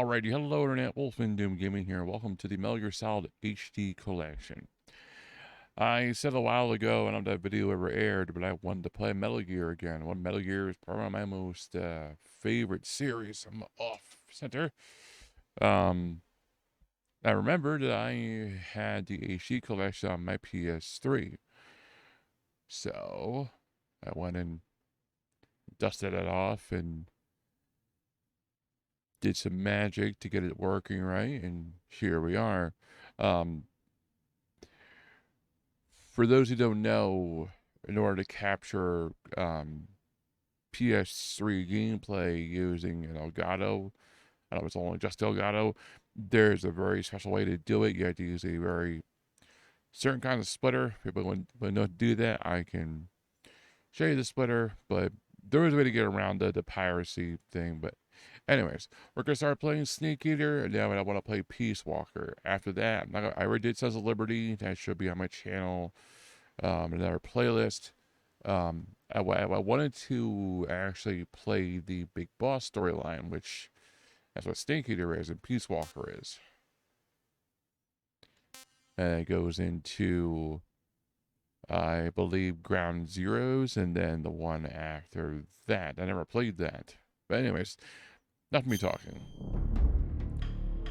Alrighty, hello internet, wolfmandoom gaming here. Welcome to the Metal Gear Solid HD collection. I said a while ago, I don't know if that video ever aired, but I wanted to play Metal Gear again. Metal Gear is probably my most favorite series. I'm off center. Um, I remember that I had the HD collection on my PS3. So, I went and dusted it off and did some magic to get it working right, and here we are. Um, for those who don't know, in order to capture PS3 gameplay using an Elgato, I know it's only just Elgato, there's a very special way to do it. You have to use a very certain kind of splitter. People when don't do that, I can show you the splitter, but there is a way to get around the piracy thing. But anyways, we're gonna start playing Snake Eater, and then I want to play Peace Walker. After that, I already did Sons of Liberty. That should be on my channel. Another playlist. I wanted to actually play the Big Boss storyline, which that's what Snake Eater is and Peace Walker is. And it goes into, I believe, Ground Zeroes, and then the one after that. I never played that. But anyways, not me talking.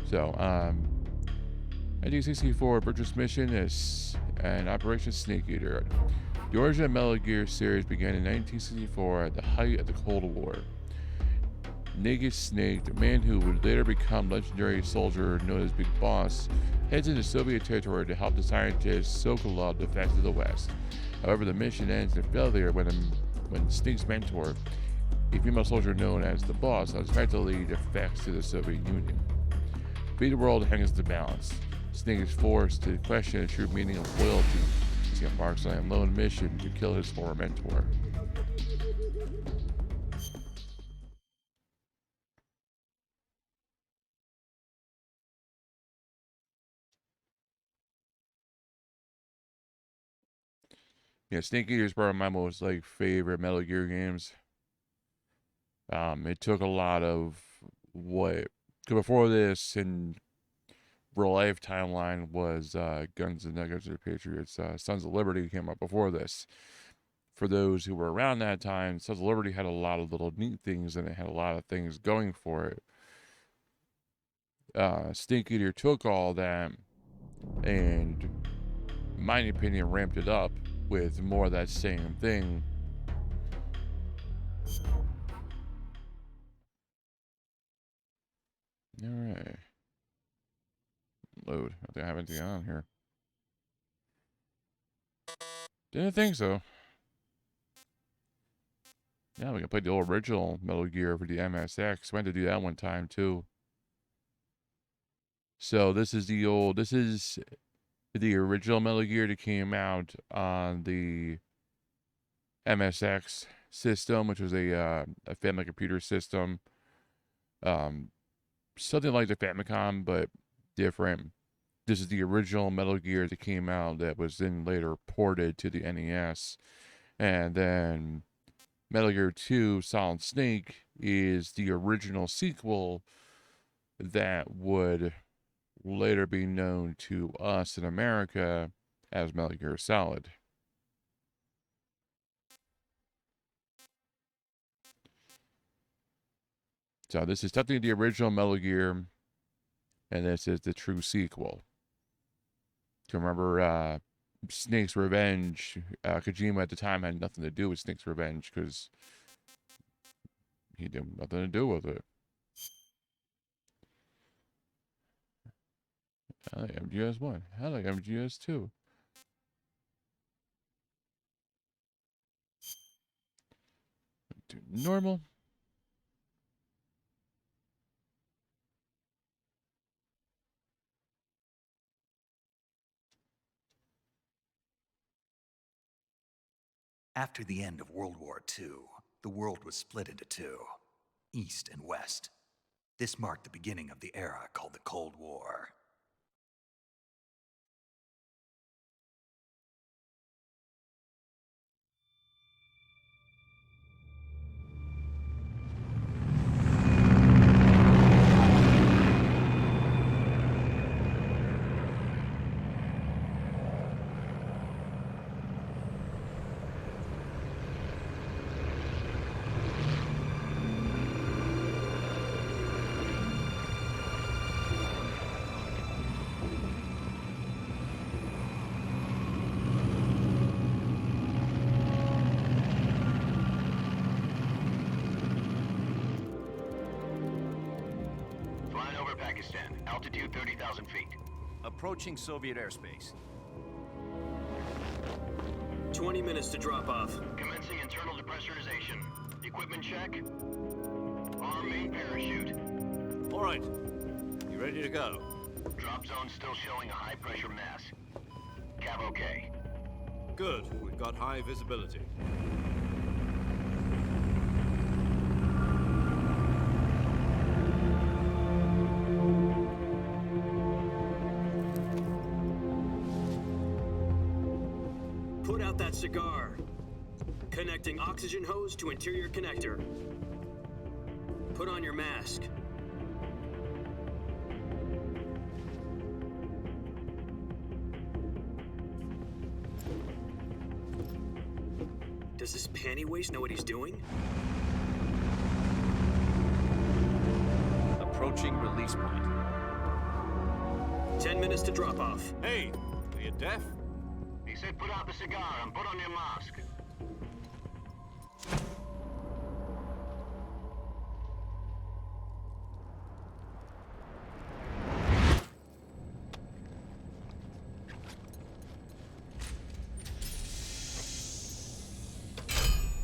So, ID-64 Purchase Mission is an Operation Snake Eater. The origin of Metal Gear series began in 1964 at the height of the Cold War. Naked Snake, the man who would later become legendary soldier known as Big Boss, heads into Soviet territory to help the scientist Sokolov defect to the West. However, the mission ends in failure when Snake's mentor, a female soldier known as the Boss, unexpectedly defects to the Soviet Union. The world hangs the balance. Snake is forced to question the true meaning of loyalty as he embarks on a lone mission to kill his former mentor. Yeah, Snake Eater is probably my most favorite Metal Gear games. It took a lot of what before this and real life timeline was Guns and Nuggets or Patriots. Sons of Liberty came up before this. For those who were around that time, Sons of Liberty had a lot of little neat things and it had a lot of things going for it. Snake Eater took all that and, in my opinion, ramped it up with more of that same thing. All right. Load. I think I have anything on here. Didn't think so. Yeah, we can play the old original Metal Gear for the MSX. We had to do that one time too. So this is the original Metal Gear that came out on the MSX system, which was a family computer system. Something like the Famicom, but different. This is the original Metal Gear that came out that was then later ported to the NES. And then Metal Gear 2 Solid Snake is the original sequel that would later be known to us in America as Metal Gear Solid. So this is definitely the original Metal Gear, and this is the true sequel. To remember Snake's Revenge, Kojima at the time had nothing to do with Snake's Revenge because he had nothing to do with it. I like MGS1. I like MGS2. Normal. After the end of World War II, the world was split into two, East and West. This marked the beginning of the era called the Cold War. Uzbekistan. Altitude 30,000 feet. Approaching Soviet airspace. 20 minutes to drop off. Commencing internal depressurization. Equipment check. Arm main parachute. All right. You ready to go? Drop zone still showing a high pressure mass. Cav okay. Good. We've got high visibility. Put out that cigar. Connecting oxygen hose to interior connector. Put on your mask. Does this panty waste know what he's doing? Approaching release point. 10 minutes to drop off. Hey, are you deaf? He said put out the cigar and put on your mask.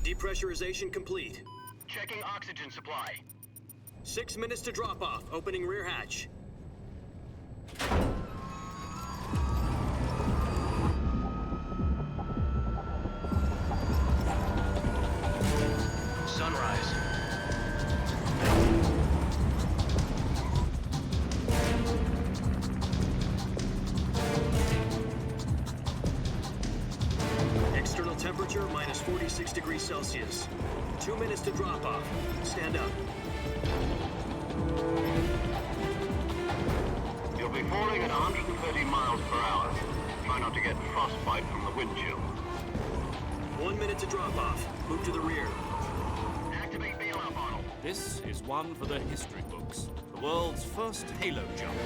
Depressurization complete. Checking oxygen supply. 6 minutes to drop off. Opening rear hatch. Sunrise. External temperature minus 46 degrees Celsius. 2 minutes to drop off. Stand up. You'll be falling at 130 miles per hour. Try not to get frostbite from the wind chill. 1 minute to drop off. Move to the rear. Activate bailout model. This is one for the history books. The world's first halo jump.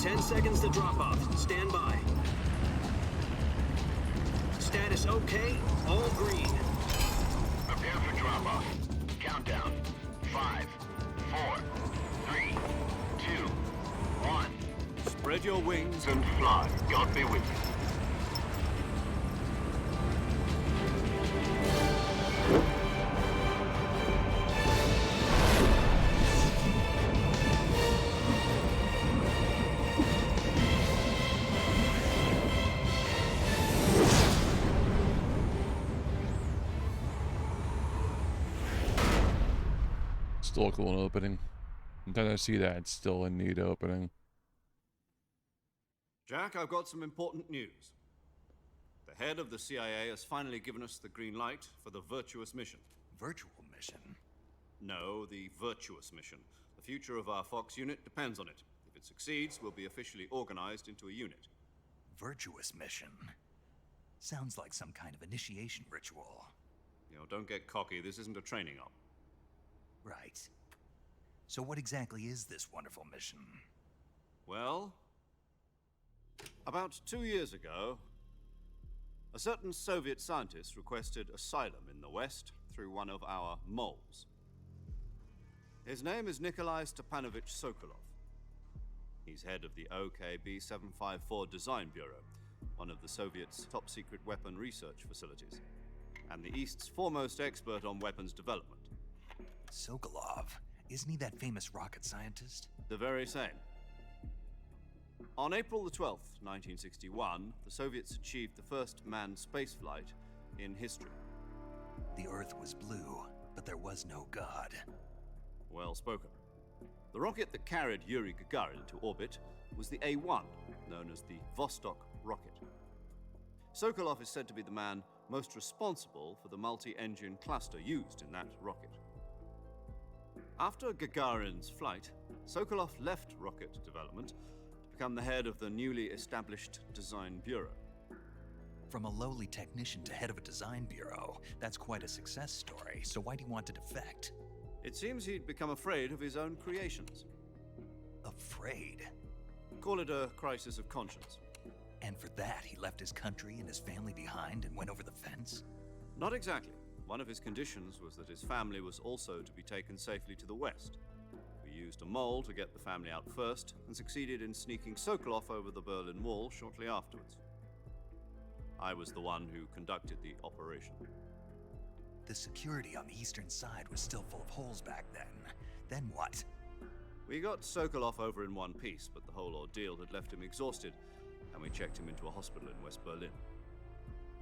10 seconds to drop off. Stand by. Status okay. All green. Prepare for drop-off. Countdown. 5, 4, 3, 2, 1. Spread your wings And fly. God be with you. Still a cool opening. Sometimes I see that, it's still a neat opening. Jack, I've got some important news. The head of the CIA has finally given us the green light for the virtuous mission. Virtual mission? No, the virtuous mission. The future of our Fox unit depends on it. If it succeeds, we'll be officially organized into a unit. Virtuous mission? Sounds like some kind of initiation ritual. You know, don't get cocky. This isn't a training op. Right. So what exactly is this wonderful mission? Well, about 2 years ago, a certain Soviet scientist requested asylum in the West through one of our moles. His name is Nikolai Stepanovich Sokolov. He's head of the OKB 754 Design Bureau, one of the Soviets' top-secret weapon research facilities, and the East's foremost expert on weapons development. Sokolov? Isn't he that famous rocket scientist? The very same. On April the 12th, 1961, the Soviets achieved the first manned spaceflight in history. The Earth was blue, but there was no God. Well spoken. The rocket that carried Yuri Gagarin into orbit was the A-1, known as the Vostok rocket. Sokolov is said to be the man most responsible for the multi-engine cluster used in that rocket. After Gagarin's flight, Sokolov left rocket development to become the head of the newly established Design Bureau. From a lowly technician to head of a design bureau, that's quite a success story, so why'd he want to defect? It seems he'd become afraid of his own creations. Afraid? Call it a crisis of conscience. And for that, he left his country and his family behind and went over the fence? Not exactly. One of his conditions was that his family was also to be taken safely to the West. We used a mole to get the family out first and succeeded in sneaking Sokolov over the Berlin Wall shortly afterwards. I was the one who conducted the operation. The security on the eastern side was still full of holes back then. Then what? We got Sokolov over in one piece, but the whole ordeal had left him exhausted, and we checked him into a hospital in West Berlin.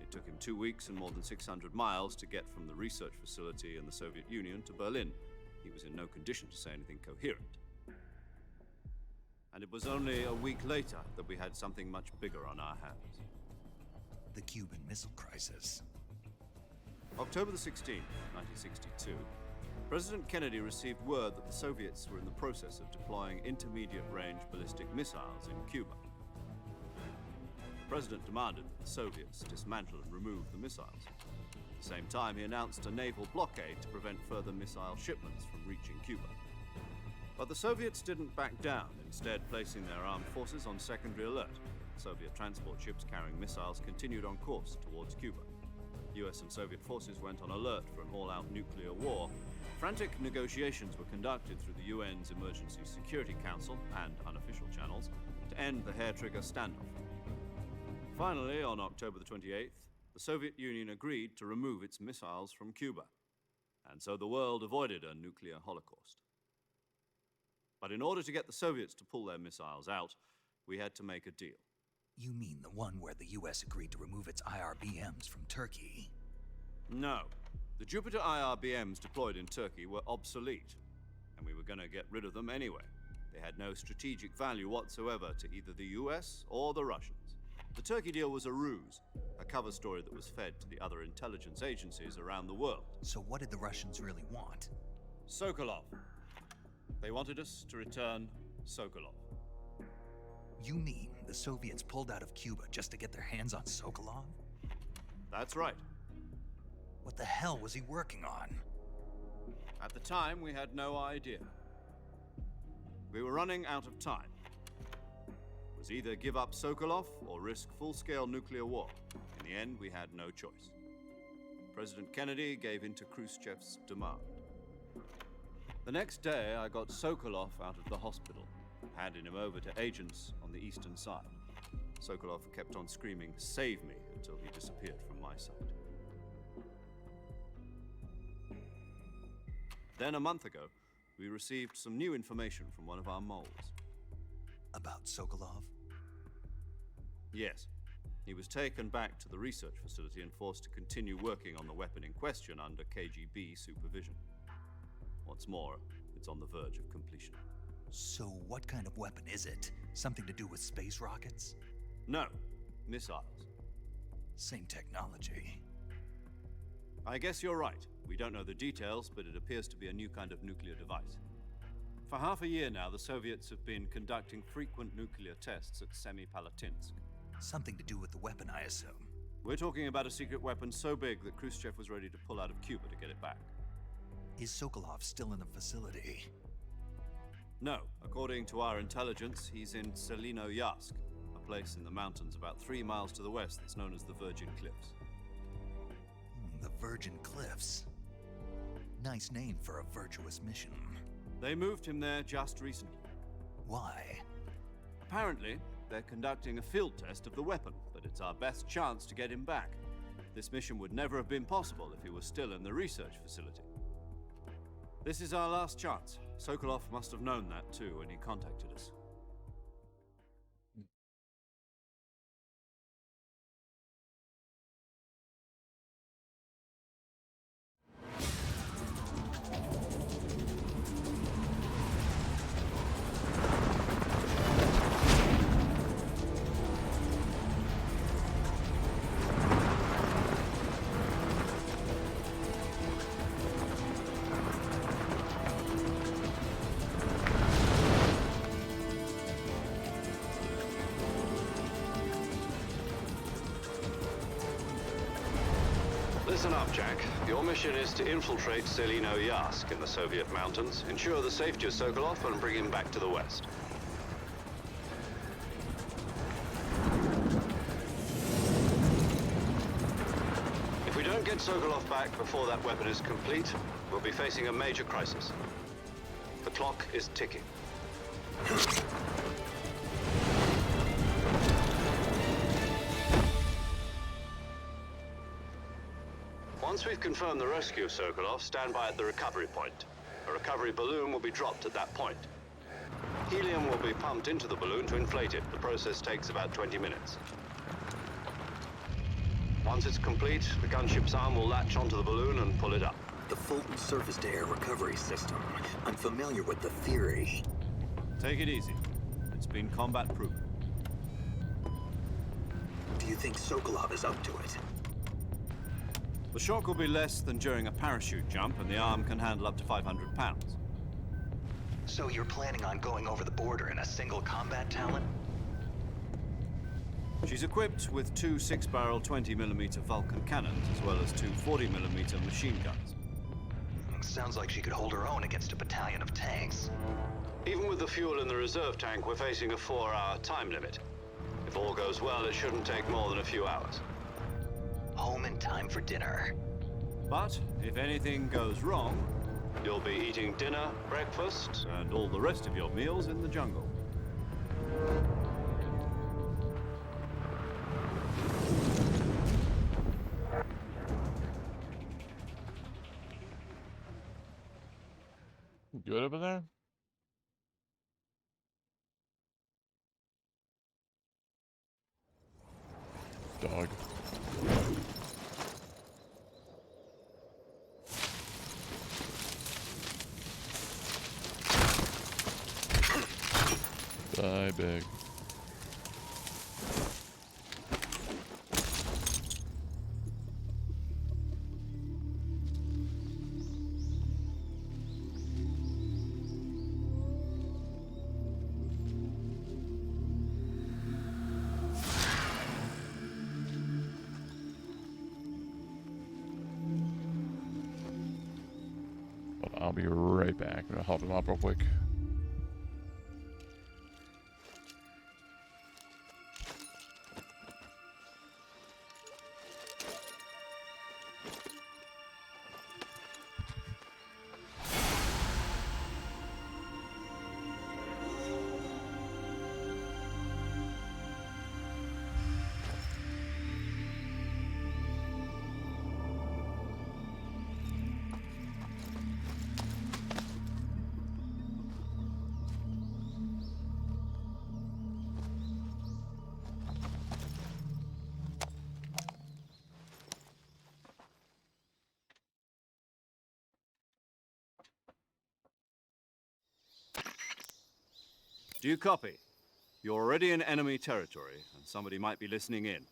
It took him 2 weeks and more than 600 miles to get from the research facility in the Soviet Union to Berlin. He was in no condition to say anything coherent. And it was only a week later that we had something much bigger on our hands. The Cuban Missile Crisis. October the 16th, 1962, President Kennedy received word that the Soviets were in the process of deploying intermediate-range ballistic missiles in Cuba. The President demanded that the Soviets dismantle and remove the missiles. At the same time, he announced a naval blockade to prevent further missile shipments from reaching Cuba. But the Soviets didn't back down, instead placing their armed forces on secondary alert. Soviet transport ships carrying missiles continued on course towards Cuba. US and Soviet forces went on alert for an all-out nuclear war. Frantic negotiations were conducted through the UN's Emergency Security Council and unofficial channels to end the hair-trigger standoff. Finally, on October the 28th, the Soviet Union agreed to remove its missiles from Cuba, and so the world avoided a nuclear holocaust. But in order to get the Soviets to pull their missiles out, we had to make a deal. You mean the one where the US agreed to remove its IRBMs from Turkey? No. The Jupiter IRBMs deployed in Turkey were obsolete, and we were going to get rid of them anyway. They had no strategic value whatsoever to either the US or the Russians. The Turkey deal was a ruse, a cover story that was fed to the other intelligence agencies around the world. So what did the Russians really want? Sokolov. They wanted us to return Sokolov. You mean the Soviets pulled out of Cuba just to get their hands on Sokolov? That's right. What the hell was he working on? At the time, we had no idea. We were running out of time. It was either give up Sokolov or risk full-scale nuclear war. In the end, we had no choice. President Kennedy gave in to Khrushchev's demand. The next day, I got Sokolov out of the hospital, handing him over to agents on the eastern side. Sokolov kept on screaming, "Save me," until he disappeared from my sight. Then a month ago, we received some new information from one of our moles. About Sokolov? Yes. He was taken back to the research facility and forced to continue working on the weapon in question under KGB supervision. What's more, it's on the verge of completion. So what kind of weapon is it? Something to do with space rockets? No, missiles. Same technology. I guess you're right. We don't know the details, but it appears to be a new kind of nuclear device. For half a year now, the Soviets have been conducting frequent nuclear tests at Semipalatinsk. Something to do with the weapon, I assume. We're talking about a secret weapon so big that Khrushchev was ready to pull out of Cuba to get it back. Is Sokolov still in the facility? No, according to our intelligence, he's in Selinoyarsk, a place in the mountains about 3 miles to the west that's known as the Virgin Cliffs. The Virgin Cliffs. Nice name for a virtuous mission. They moved him there just recently. Why? Apparently, they're conducting a field test of the weapon, but it's our best chance to get him back. This mission would never have been possible if he was still in the research facility. This is our last chance. Sokolov must have known that too when he contacted us. Listen up, Jack. Your mission is to infiltrate Selinoyarsk in the Soviet mountains, ensure the safety of Sokolov, and bring him back to the west. If we don't get Sokolov back before that weapon is complete, we'll be facing a major crisis. The clock is ticking. Once we've confirmed the rescue, Sokolov, stand by at the recovery point. A recovery balloon will be dropped at that point. Helium will be pumped into the balloon to inflate it. The process takes about 20 minutes. Once it's complete, the gunship's arm will latch onto the balloon and pull it up. The Fulton surface-to-air recovery system. I'm familiar with the theory. Take it easy. It's been combat-proven. Do you think Sokolov is up to it? The shock will be less than during a parachute jump, and the arm can handle up to 500 pounds. So you're planning on going over the border in a single combat Talon? She's equipped with two 6-barrel 20mm Vulcan cannons, as well as two 40mm machine guns. Sounds like she could hold her own against a battalion of tanks. Even with the fuel in the reserve tank, we're facing a 4-hour time limit. If all goes well, it shouldn't take more than a few hours. Home in time for dinner. But if anything goes wrong, you'll be eating dinner, breakfast, and all the rest of your meals in the jungle. Good over there? Dog. Die big. I'll be right back. I'm gonna help him up real quick. Do you copy? You're already in enemy territory, and somebody might be listening in.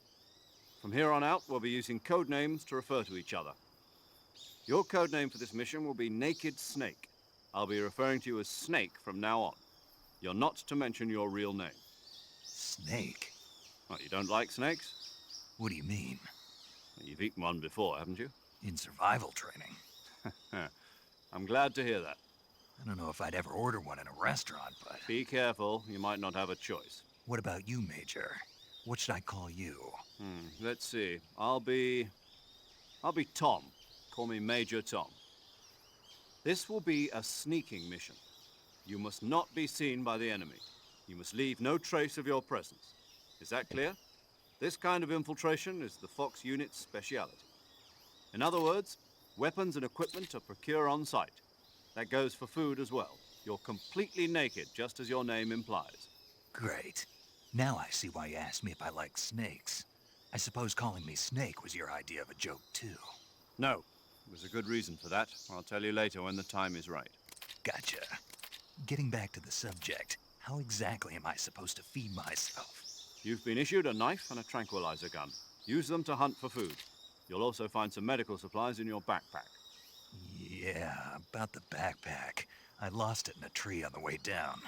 From here on out, we'll be using code names to refer to each other. Your code name for this mission will be Naked Snake. I'll be referring to you as Snake from now on. You're not to mention your real name. Snake? What, you don't like snakes? What do you mean? Well, you've eaten one before, haven't you? In survival training. I'm glad to hear that. I don't know if I'd ever order one in a restaurant, but... Be careful, you might not have a choice. What about you, Major? What should I call you? Let's see. I'll be Tom. Call me Major Tom. This will be a sneaking mission. You must not be seen by the enemy. You must leave no trace of your presence. Is that clear? This kind of infiltration is the Fox unit's speciality. In other words, weapons and equipment are procured on site. That goes for food as well. You're completely naked, just as your name implies. Great. Now I see why you asked me if I like snakes. I suppose calling me Snake was your idea of a joke, too. No. There's a good reason for that. I'll tell you later when the time is right. Gotcha. Getting back to the subject, how exactly am I supposed to feed myself? You've been issued a knife and a tranquilizer gun. Use them to hunt for food. You'll also find some medical supplies in your backpack. Yeah, about the backpack. I lost it in a tree on the way down.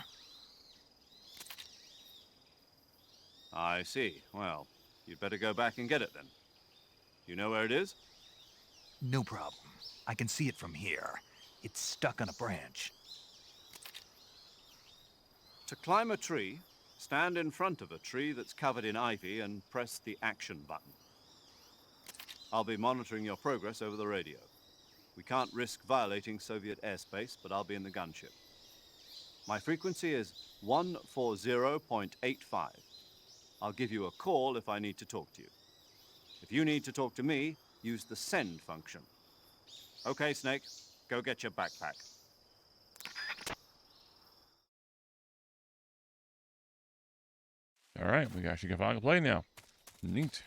I see. Well, you'd better go back and get it then. You know where it is? No problem. I can see it from here. It's stuck on a branch. To climb a tree, stand in front of a tree that's covered in ivy and press the action button. I'll be monitoring your progress over the radio. We can't risk violating Soviet airspace, but I'll be in the gunship. My frequency is 140.85. I'll give you a call if I need to talk to you. If you need to talk to me, use the send function. Okay, Snake, go get your backpack. All right, we actually can finally play now. Neat.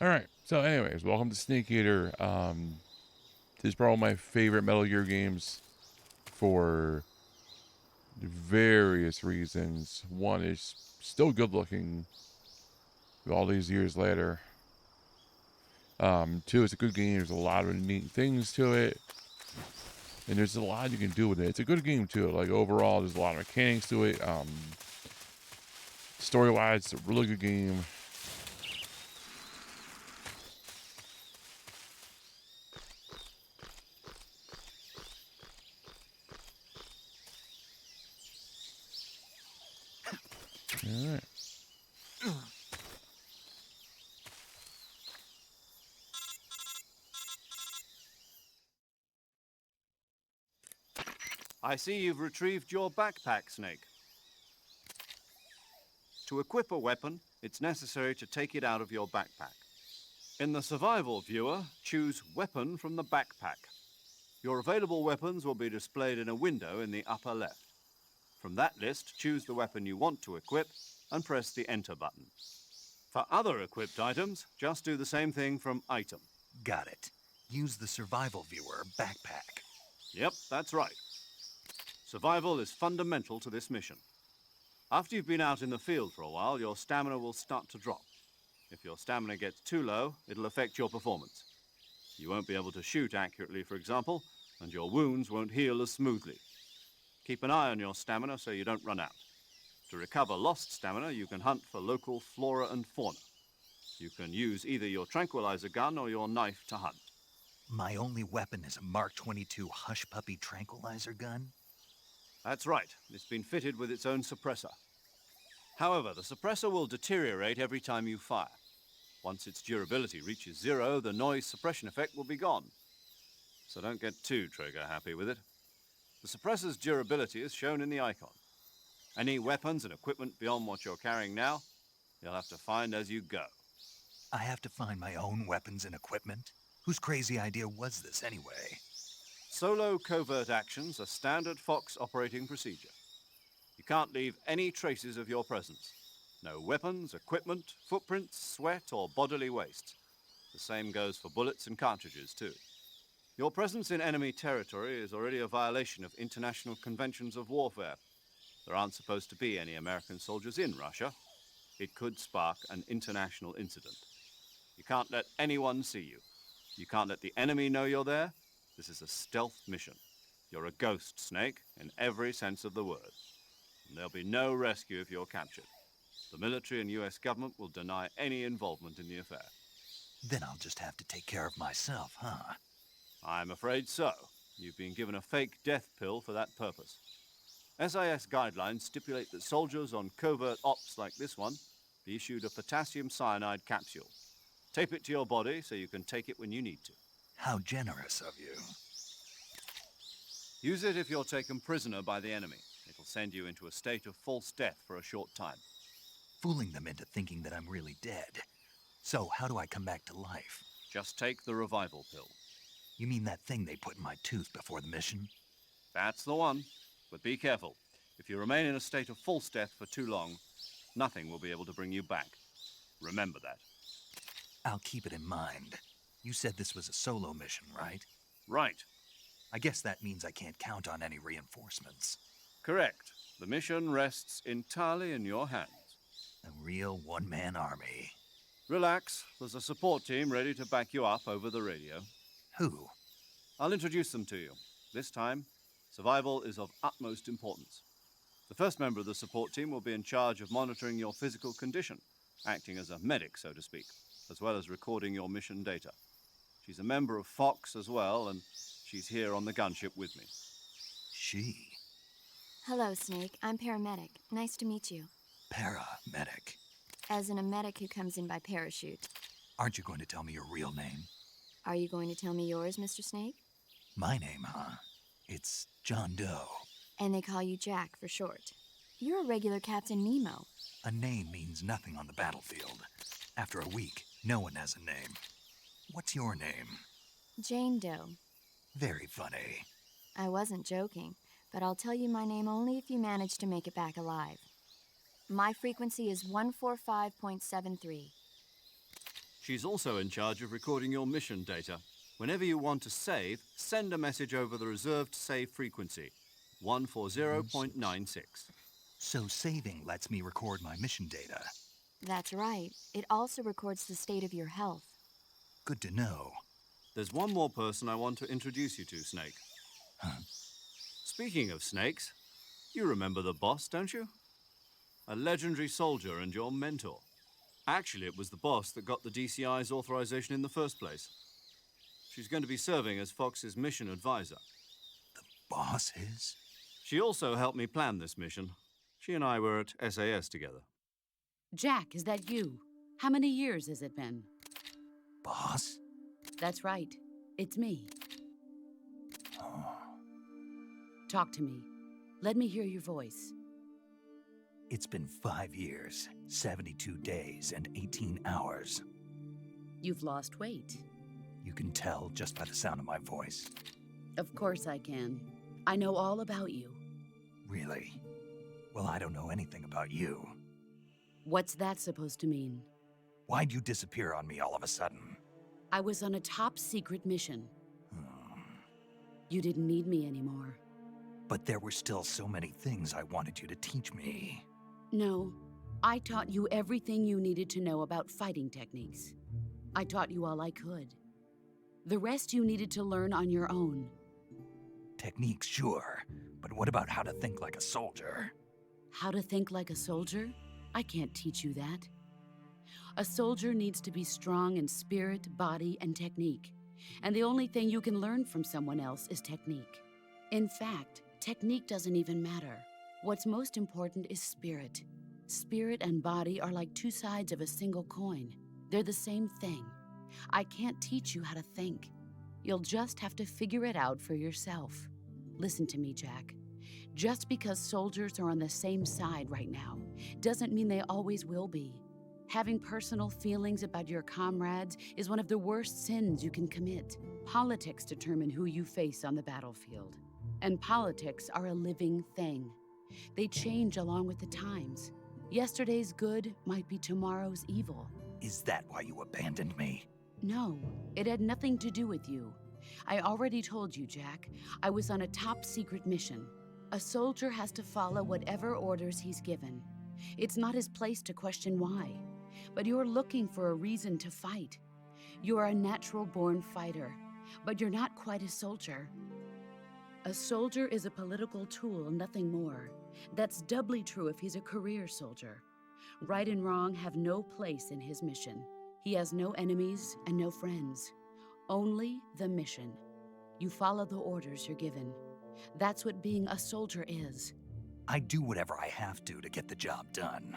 All right. So, anyways, welcome to Snake Eater. This is probably my favorite Metal Gear games for various reasons. One is still good looking all these years later. Two, it's a good game. There's a lot of neat things to it, and there's a lot you can do with it. It's a good game too. Like overall, there's a lot of mechanics to it. Story-wise, it's a really good game. All right. I see you've retrieved your backpack, Snake. To equip a weapon, it's necessary to take it out of your backpack. In the survival viewer, choose Weapon from the backpack. Your available weapons will be displayed in a window in the upper left. From that list, choose the weapon you want to equip and press the Enter button. For other equipped items, just do the same thing from Item. Got it. Use the survival viewer backpack. Yep, that's right. Survival is fundamental to this mission. After you've been out in the field for a while, your stamina will start to drop. If your stamina gets too low, it'll affect your performance. You won't be able to shoot accurately, for example, and your wounds won't heal as smoothly. Keep an eye on your stamina so you don't run out. To recover lost stamina, you can hunt for local flora and fauna. You can use either your tranquilizer gun or your knife to hunt. My only weapon is a Mark 22 Hush Puppy tranquilizer gun? That's right. It's been fitted with its own suppressor. However, the suppressor will deteriorate every time you fire. Once its durability reaches 0, the noise suppression effect will be gone. So don't get too trigger happy with it. The suppressor's durability is shown in the icon. Any weapons and equipment beyond what you're carrying now, you'll have to find as you go. I have to find my own weapons and equipment? Whose crazy idea was this anyway? Solo covert actions are standard Fox operating procedure. You can't leave any traces of your presence. No weapons, equipment, footprints, sweat, or bodily waste. The same goes for bullets and cartridges, too. Your presence in enemy territory is already a violation of international conventions of warfare. There aren't supposed to be any American soldiers in Russia. It could spark an international incident. You can't let anyone see you. You can't let the enemy know you're there. This is a stealth mission. You're a ghost, Snake, in every sense of the word. And there'll be no rescue if you're captured. The military and US government will deny any involvement in the affair. Then I'll just have to take care of myself, huh? I'm afraid so. You've been given a fake death pill for that purpose. SIS guidelines stipulate that soldiers on covert ops like this one be issued a potassium cyanide capsule. Tape it to your body so you can take it when you need to. How generous of you. Use it if you're taken prisoner by the enemy. It'll send you into a state of false death for a short time. Fooling them into thinking that I'm really dead. So how do I come back to life? Just take the revival pill. You mean that thing they put in my tooth before the mission? That's the one. But be careful. If you remain in a state of false death for too long, nothing will be able to bring you back. Remember that. I'll keep it in mind. You said this was a solo mission, right? Right. I guess that means I can't count on any reinforcements. Correct. The mission rests entirely in your hands. A real one-man army. Relax. There's a support team ready to back you up over the radio. Who? I'll introduce them to you. This time, survival is of utmost importance. The first member of the support team will be in charge of monitoring your physical condition, acting as a medic, so to speak, as well as recording your mission data. She's a member of Fox as well, and she's here on the gunship with me. She? Hello, Snake. I'm paramedic. Nice to meet you. Paramedic. As in a medic who comes in by parachute. Aren't you going to tell me your real name? Are you going to tell me yours, Mr. Snake? My name, huh? It's John Doe. And they call you Jack for short. You're a regular Captain Nemo. A name means nothing on the battlefield. After a week, no one has a name. What's your name? Jane Doe. Very funny. I wasn't joking, but I'll tell you my name only if you manage to make it back alive. My frequency is 145.73. She's also in charge of recording your mission data. Whenever you want to save, send a message over the reserved save frequency, 140.96. So saving lets me record my mission data. That's right. It also records the state of your health. Good to know. There's one more person I want to introduce you to, Snake. Speaking of snakes, you remember the boss, don't you? A legendary soldier and your mentor. Actually, it was the boss that got the DCI's authorization in the first place. She's going to be serving as Fox's mission advisor. Boss is? She also helped me plan this mission. She and I were at SAS together. Jack, is that you? How many years has it been? Boss? That's right. It's me. Oh. Talk to me. Let me hear your voice. It's been 5 years, 72 days, and 18 hours. You've lost weight. You can tell just by the sound of my voice. Of course I can. I know all about you. Really? Well, I don't know anything about you. What's that supposed to mean? Why'd you disappear on me all of a sudden? I was on a top secret mission. You didn't need me anymore. But there were still so many things I wanted you to teach me. No, I taught you everything you needed to know about fighting techniques. I taught you all I could. The rest you needed to learn on your own. Techniques, sure. But what about how to think like a soldier? How to think like a soldier? I can't teach you that. A soldier needs to be strong in spirit, body, and technique. And the only thing you can learn from someone else is technique. In fact, technique doesn't even matter. What's most important is spirit. Spirit and body are like two sides of a single coin. They're the same thing. I can't teach you how to think. You'll just have to figure it out for yourself. Listen to me, Jack. Just because soldiers are on the same side right now doesn't mean they always will be. Having personal feelings about your comrades is one of the worst sins you can commit. Politics determine who you face on the battlefield. And politics are a living thing. They change along with the times. Yesterday's good might be tomorrow's evil. Is that why you abandoned me? No, it had nothing to do with you. I already told you, Jack. I was on a top secret mission. A soldier has to follow whatever orders he's given. It's not his place to question why. But you're looking for a reason to fight. You are a natural-born fighter, but you're not quite a soldier. A soldier is a political tool, nothing more. That's doubly true if he's a career soldier. Right and wrong have no place in his mission. He has no enemies and no friends. Only the mission. You follow the orders you're given. That's what being a soldier is. I do whatever I have to get the job done.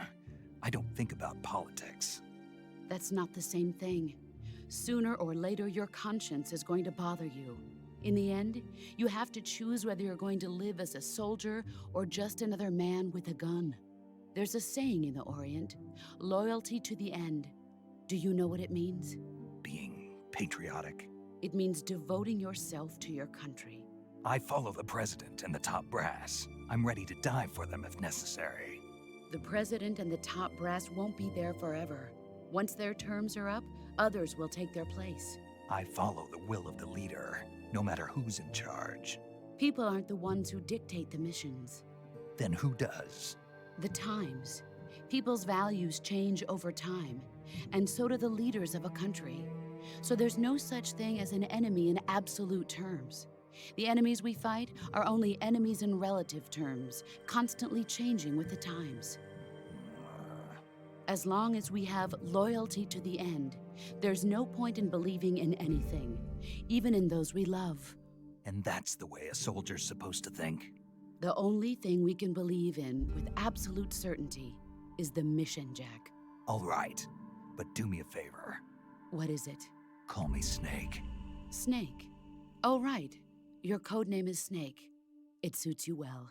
I don't think about politics. That's not the same thing. Sooner or later, your conscience is going to bother you. In the end, you have to choose whether you're going to live as a soldier or just another man with a gun. There's a saying in the Orient, loyalty to the end. Do you know what it means? Being patriotic. It means devoting yourself to your country. I follow the president and the top brass. I'm ready to die for them if necessary. The president and the top brass won't be there forever. Once their terms are up, others will take their place. I follow the will of the leader, no matter who's in charge. People aren't the ones who dictate the missions. Then who does? The times. People's values change over time, and so do the leaders of a country. So there's no such thing as an enemy in absolute terms. The enemies we fight are only enemies in relative terms, constantly changing with the times. As long as we have loyalty to the end, there's no point in believing in anything, even in those we love. And that's the way a soldier's supposed to think? The only thing we can believe in with absolute certainty is the mission, Jack. All right, but do me a favor. What is it? Call me Snake. Snake. Oh, right. Your code name is Snake. It suits you well.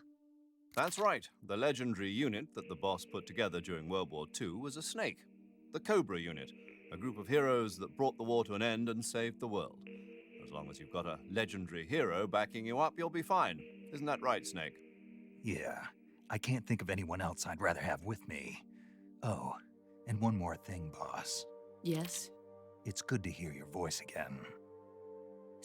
That's right. The legendary unit that the boss put together during World War II was a snake. The Cobra Unit, a group of heroes that brought the war to an end and saved the world. As long as you've got a legendary hero backing you up, you'll be fine. Isn't that right, Snake? Yeah, I can't think of anyone else I'd rather have with me. Oh, and one more thing, boss. Yes, It's good to hear your voice again.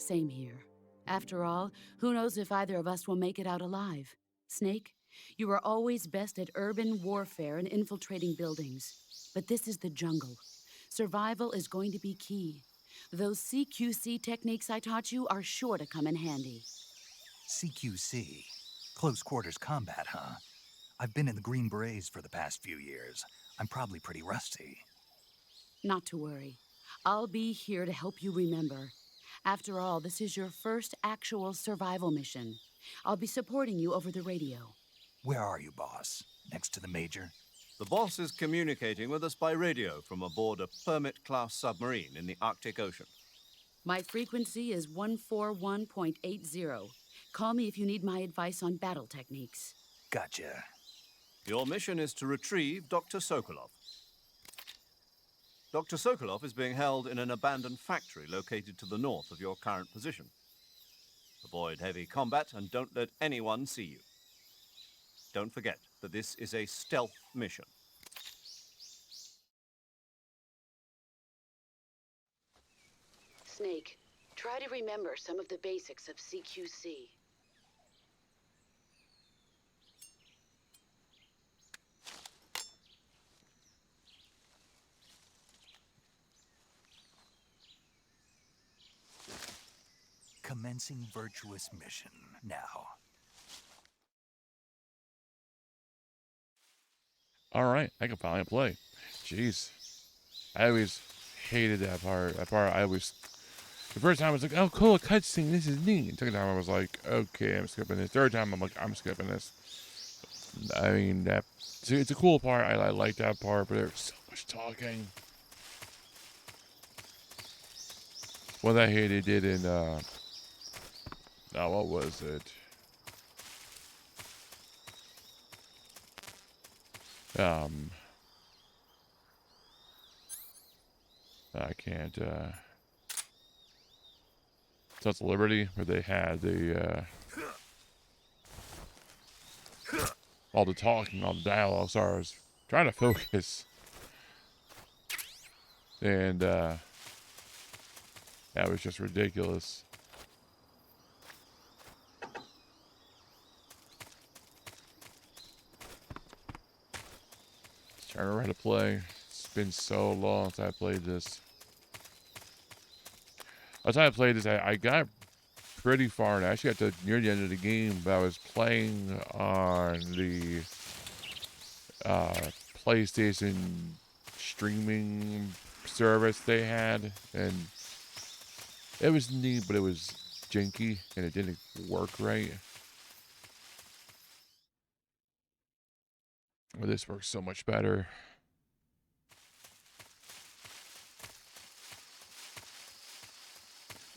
same here. After all, who knows if either of us will make it out alive? Snake, you are always best at urban warfare and infiltrating buildings. But this is the jungle. Survival is going to be key. Those CQC techniques I taught you are sure to come in handy. CQC. Close quarters combat, huh? I've been in the Green Berets for the past few years. I'm probably pretty rusty. Not to worry. I'll be here to help you remember. After all, this is your first actual survival mission. I'll be supporting you over the radio. Where are you, boss? Next to the Major? The boss is communicating with us by radio from aboard a Permit-class submarine in the Arctic Ocean. My frequency is 141.80. Call me if you need my advice on battle techniques. Gotcha. Your mission is to retrieve Dr. Sokolov. Dr. Sokolov is being held in an abandoned factory located to the north of your current position. Avoid heavy combat and don't let anyone see you. Don't forget that this is a stealth mission. Snake, try to remember some of the basics of CQC. Commencing virtuous mission now. Alright, I can finally play. Jeez. I always hated that part. That part I always... The first time I was like, oh cool, a cutscene, this is neat. The second time I was like, okay, I'm skipping this. Third time I'm like, I'm skipping this. I mean, it's a cool part. I like that part, but there's so much talking. What I hated did in, what was it? I can't, Sons of Liberty, where they had the, all the talking, all the dialogue. Sorry, I was trying to focus. And, that was just ridiculous. Trying to remember how to play. It's been so long since I played this. By the time I played this, I got pretty far, and I actually got to near the end of the game, but I was playing on the PlayStation streaming service they had, and it was neat, but it was janky, and it didn't work right. Well, this works so much better.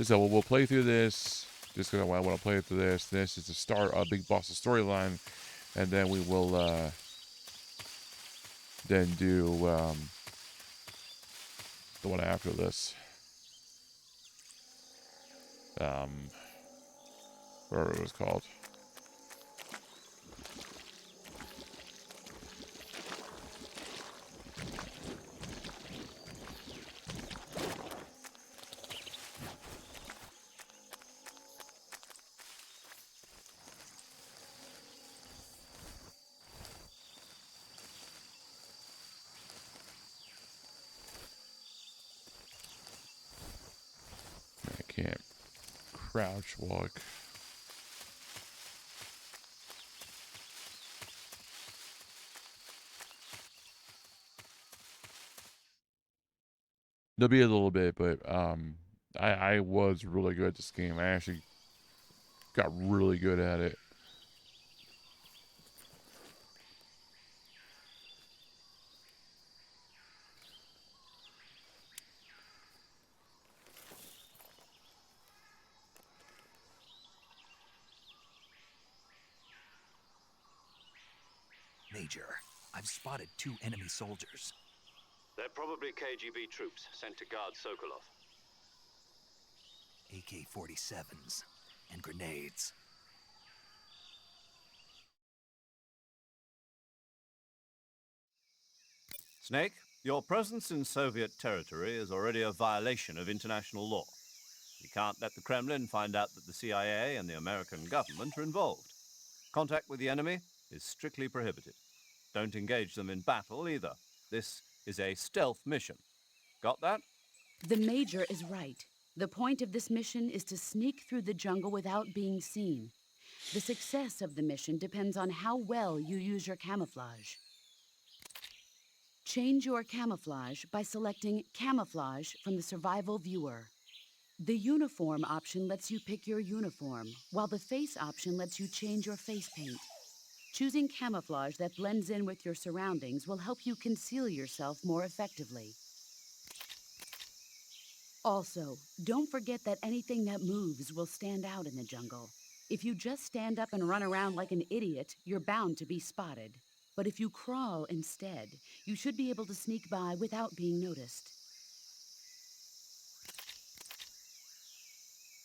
So we'll play through this, just because I want to play through this. This is the start of Big Boss's storyline, and then we will then do the one after this. Whatever it was called. I can't crouch walk. There'll be a little bit, but I was really good at this game. I actually got really good at it. Major. I've spotted 2 enemy soldiers. They're probably KGB troops sent to guard Sokolov. AK-47s and grenades. Snake, your presence in Soviet territory is already a violation of international law. You can't let the Kremlin find out that the CIA and the American government are involved. Contact with the enemy is strictly prohibited. Don't engage them in battle either. This is a stealth mission. Got that? The Major is right. The point of this mission is to sneak through the jungle without being seen. The success of the mission depends on how well you use your camouflage. Change your camouflage by selecting Camouflage from the Survival Viewer. The Uniform option lets you pick your uniform, while the Face option lets you change your face paint. Choosing camouflage that blends in with your surroundings will help you conceal yourself more effectively. Also, don't forget that anything that moves will stand out in the jungle. If you just stand up and run around like an idiot, you're bound to be spotted. But if you crawl instead, you should be able to sneak by without being noticed.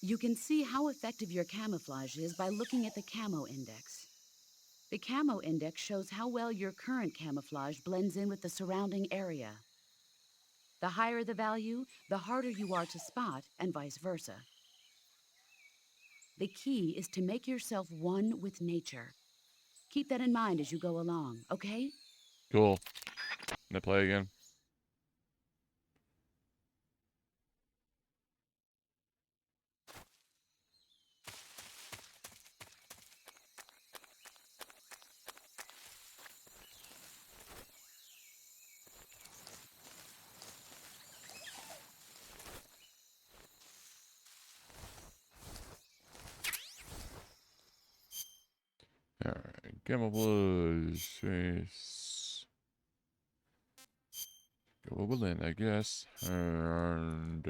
You can see how effective your camouflage is by looking at the Camo Index. The Camo Index shows how well your current camouflage blends in with the surrounding area. The higher the value, the harder you are to spot, and vice versa. The key is to make yourself one with nature. Keep that in mind as you go along, okay? Cool. Gonna play again. Alright, Gamma Blues face. Go Berlin, I guess. And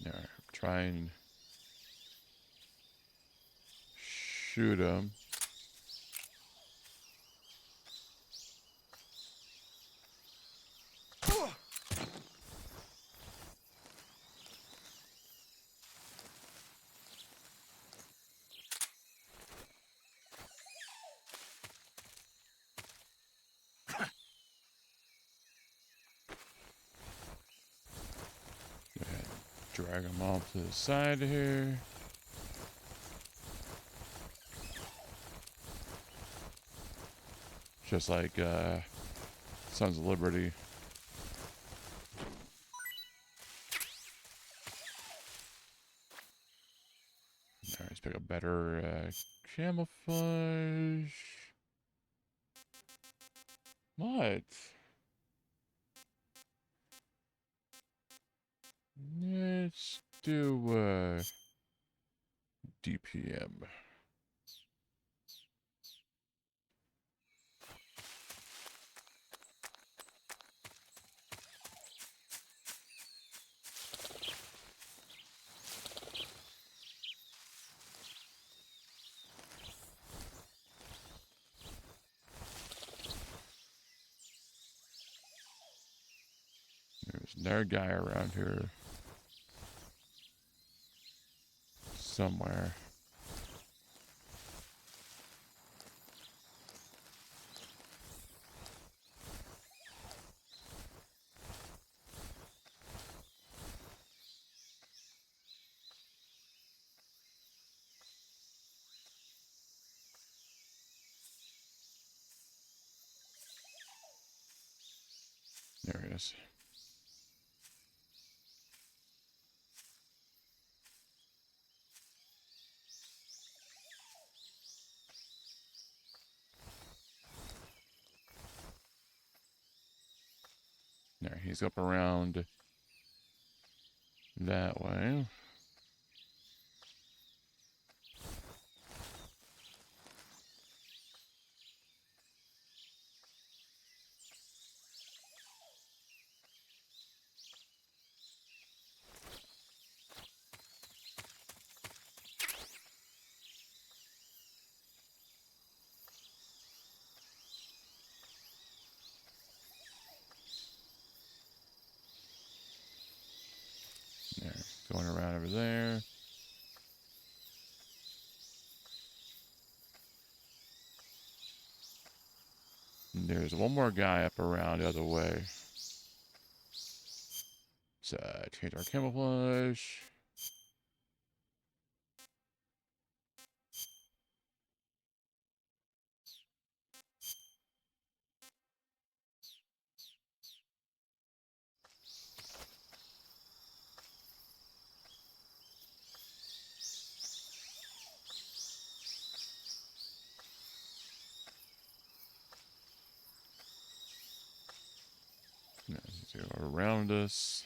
alright, try and shoot him. Drag him off to the side here. Just like Sons of Liberty. Alright, let's pick a better camouflage. What? Let's do DPM. There's another guy around here somewhere. There he is. he's up around that way. Yeah, going around over there. And there's one more guy up around the other way. So change our camouflage. Yeah, so around us.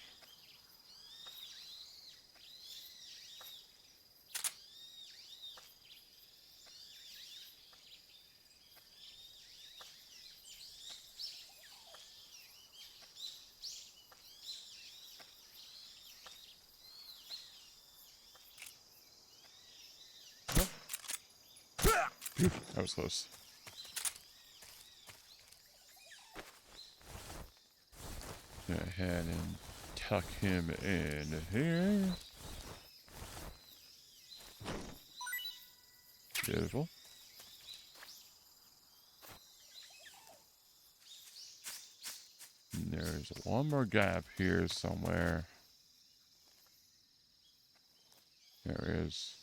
Phew, that was close. Go ahead and tuck him in here. Beautiful. And there's one more guy up here somewhere. There he is.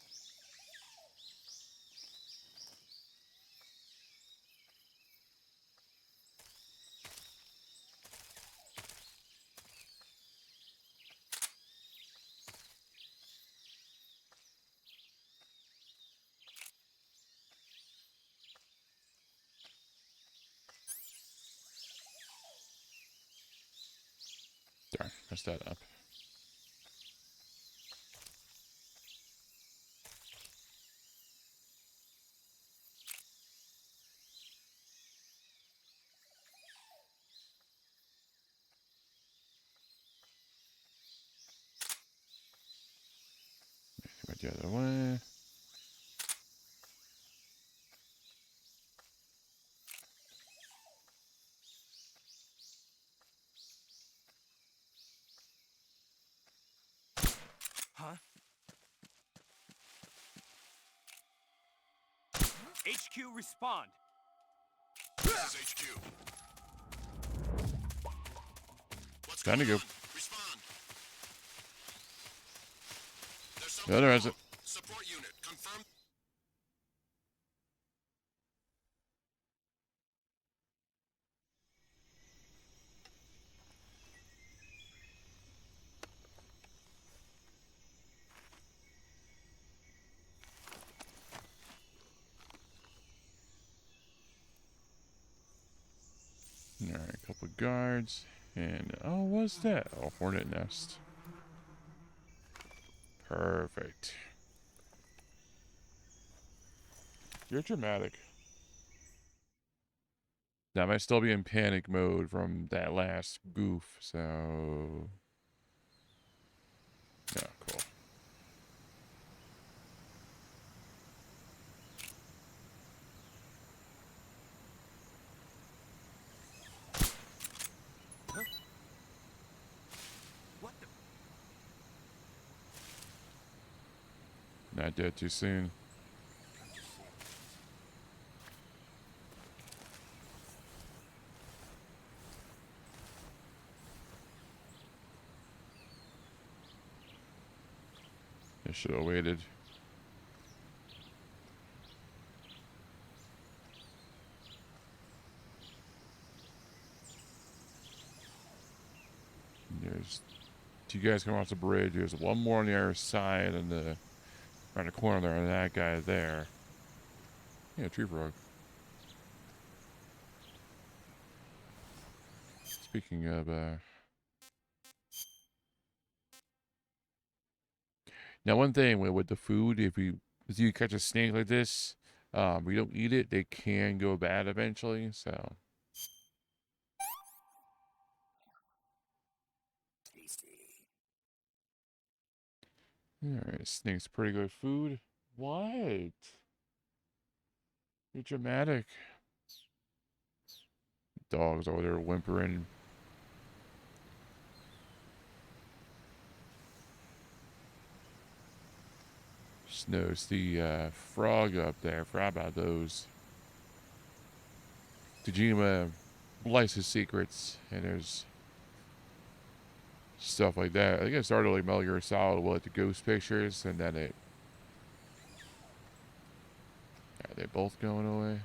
Darn, messed that up. Went the other way. Huh? HQ, respond. This is HQ. What's Time to going go. on? Respond. There's The other has it. Support unit, confirm. Alright, a couple of guards. And, oh, what's that? Oh, hornet nest. Perfect. You're dramatic. Now, I might still be in panic mode from that last goof, so... Yeah, cool. What the? Not dead too soon. I should have waited. There's two guys coming off the bridge. There's one more on the other side and around the corner there, and that guy there. Yeah, tree frog. Speaking of Now, one thing with the food, if you catch a snake like this, you don't eat it, they can go bad eventually. So, all right, snake's pretty good food. What? You're dramatic. Dogs over there whimpering. Just noticed the frog up there. Forgot about those. Tajima likes his secrets, and there's stuff like that. I think it started like Metal Gear Solid with the ghost pictures, and then it. Are they both going away?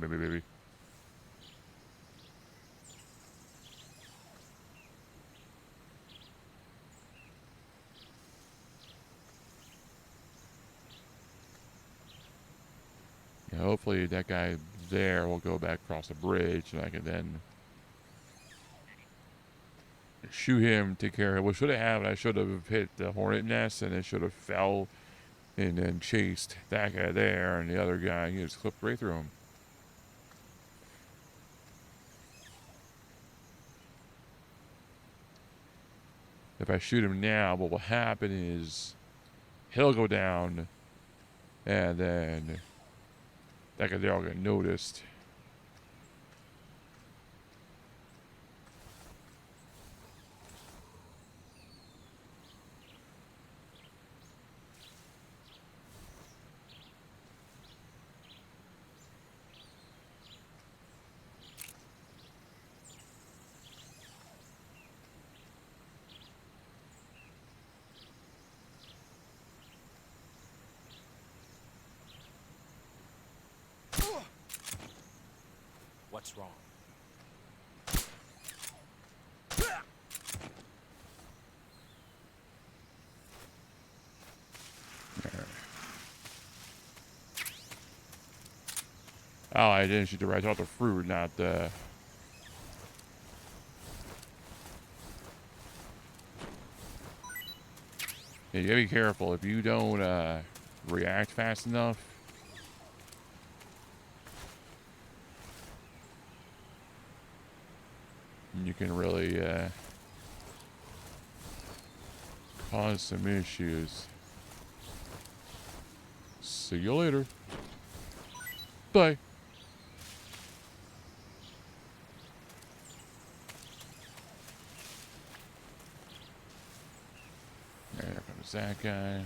Maybe. Yeah, hopefully that guy there will go back across the bridge, and I can then shoot him, take care of it. What should have happened? I should have hit the hornet nest, and it should have fell and then chased that guy there, and the other guy, he just clipped right through him. If I shoot him now, what will happen is he'll go down, and then that guy there will get noticed. What's wrong? Oh, I didn't shoot the right. I shot the fruit, not the. Yeah, you gotta be careful. If you don't react fast enough, you can really cause some issues. See you later. Bye. There comes that guy.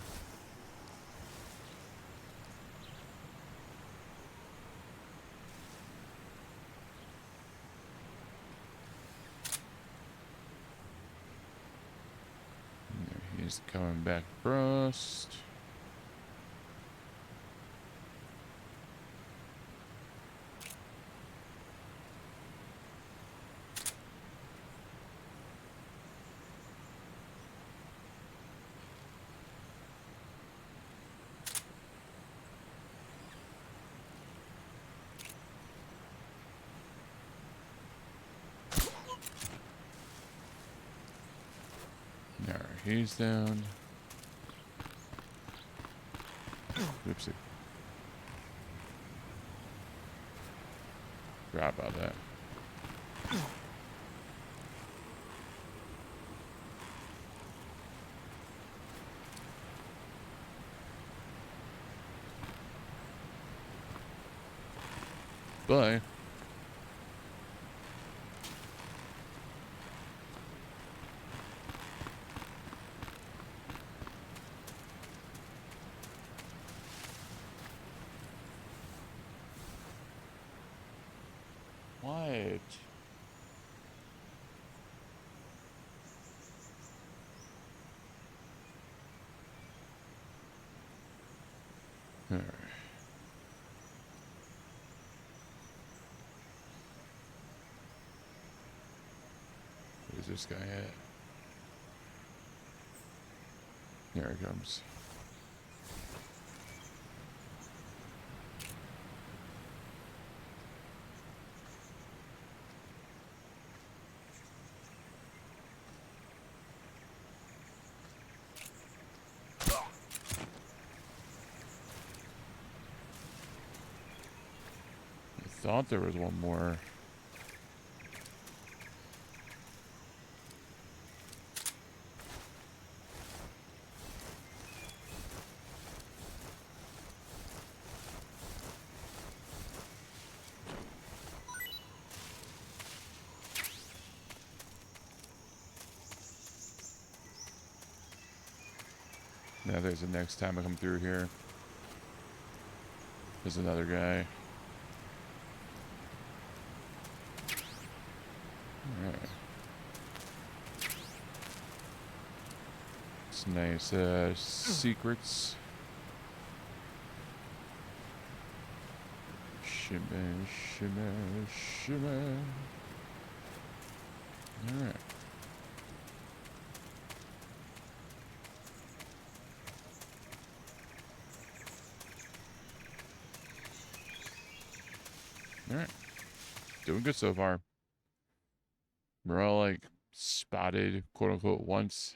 He's coming back across. Alright, he's down. Oopsie. Forgot about that. Bye. What? Alright. Where's this guy at? There he comes. thought there was one more. Now there's the next time I come through here. There's another guy. Alright. It's nice secrets. Shimmy, shimmy, shimmy. Alright. Alright. Doing good so far. We're all like spotted, quote unquote, once.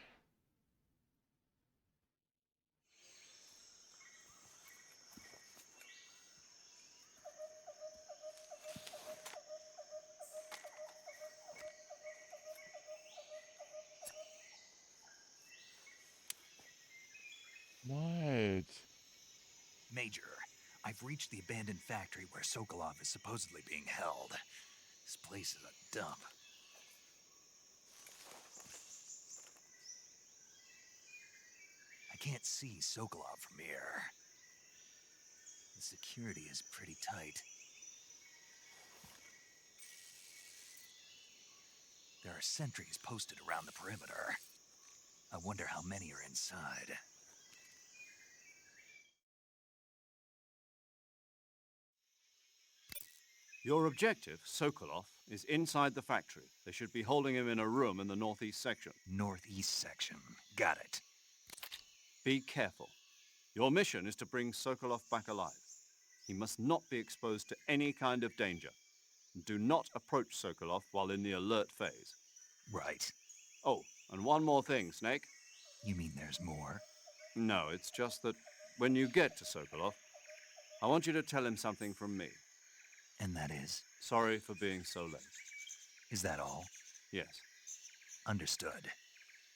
What? Major, I've reached the abandoned factory where Sokolov is supposedly being held. This place is a dump. I can't see Sokolov from here. The security is pretty tight. There are sentries posted around the perimeter. I wonder how many are inside. Your objective, Sokolov, is inside the factory. They should be holding him in a room in the northeast section. Northeast section. Got it. Be careful. Your mission is to bring Sokolov back alive. He must not be exposed to any kind of danger. Do not approach Sokolov while in the alert phase. Right. Oh, and one more thing, Snake. You mean there's more? No, it's just that when you get to Sokolov, I want you to tell him something from me. And that is? Sorry for being so late. Is that all? Yes. Understood.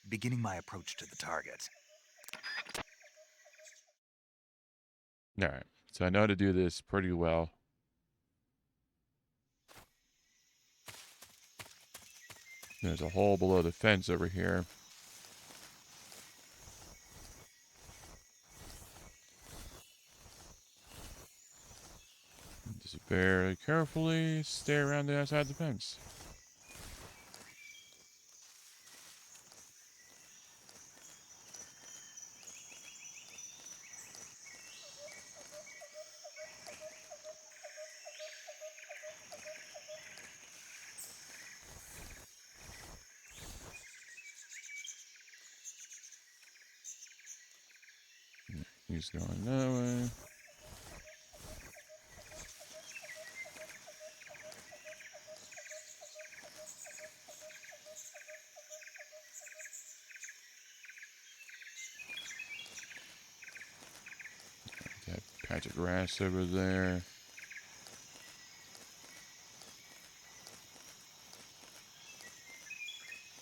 Beginning my approach to the target. Alright. So I know how to do this pretty well. There's a hole below the fence over here. Just very carefully stay around the outside of the fence. He's going that way. That patch of grass over there.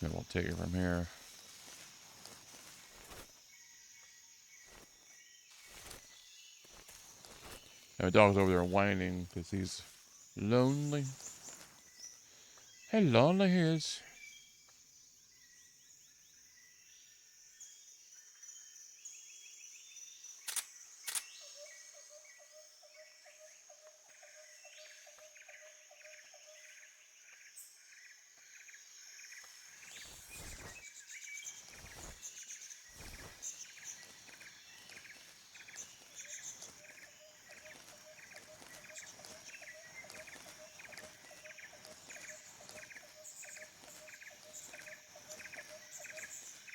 Then we'll take it from here. My dog's over there whining because he's lonely. How lonely he is.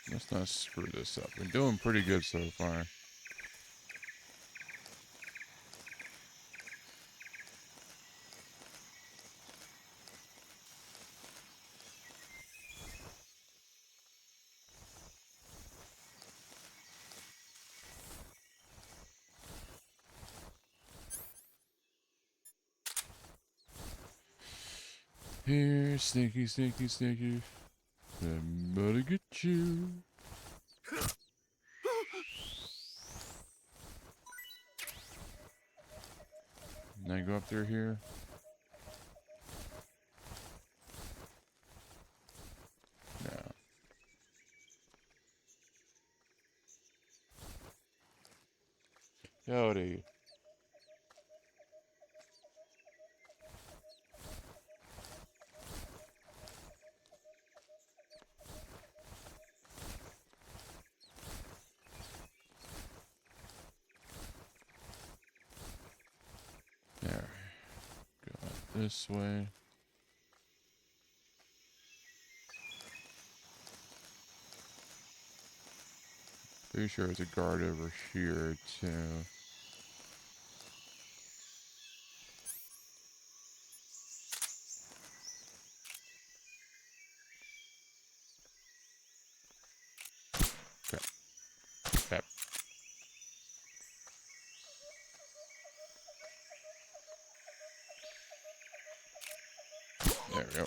Let's not screw this up. We're doing pretty good so far. Here, sneaky, sneaky, sneaky. I'm gonna get you. Can I go up through here? No. Howdy. There. Go out this way. Pretty sure there's a guard over here, too. Crap. Crap. There we go.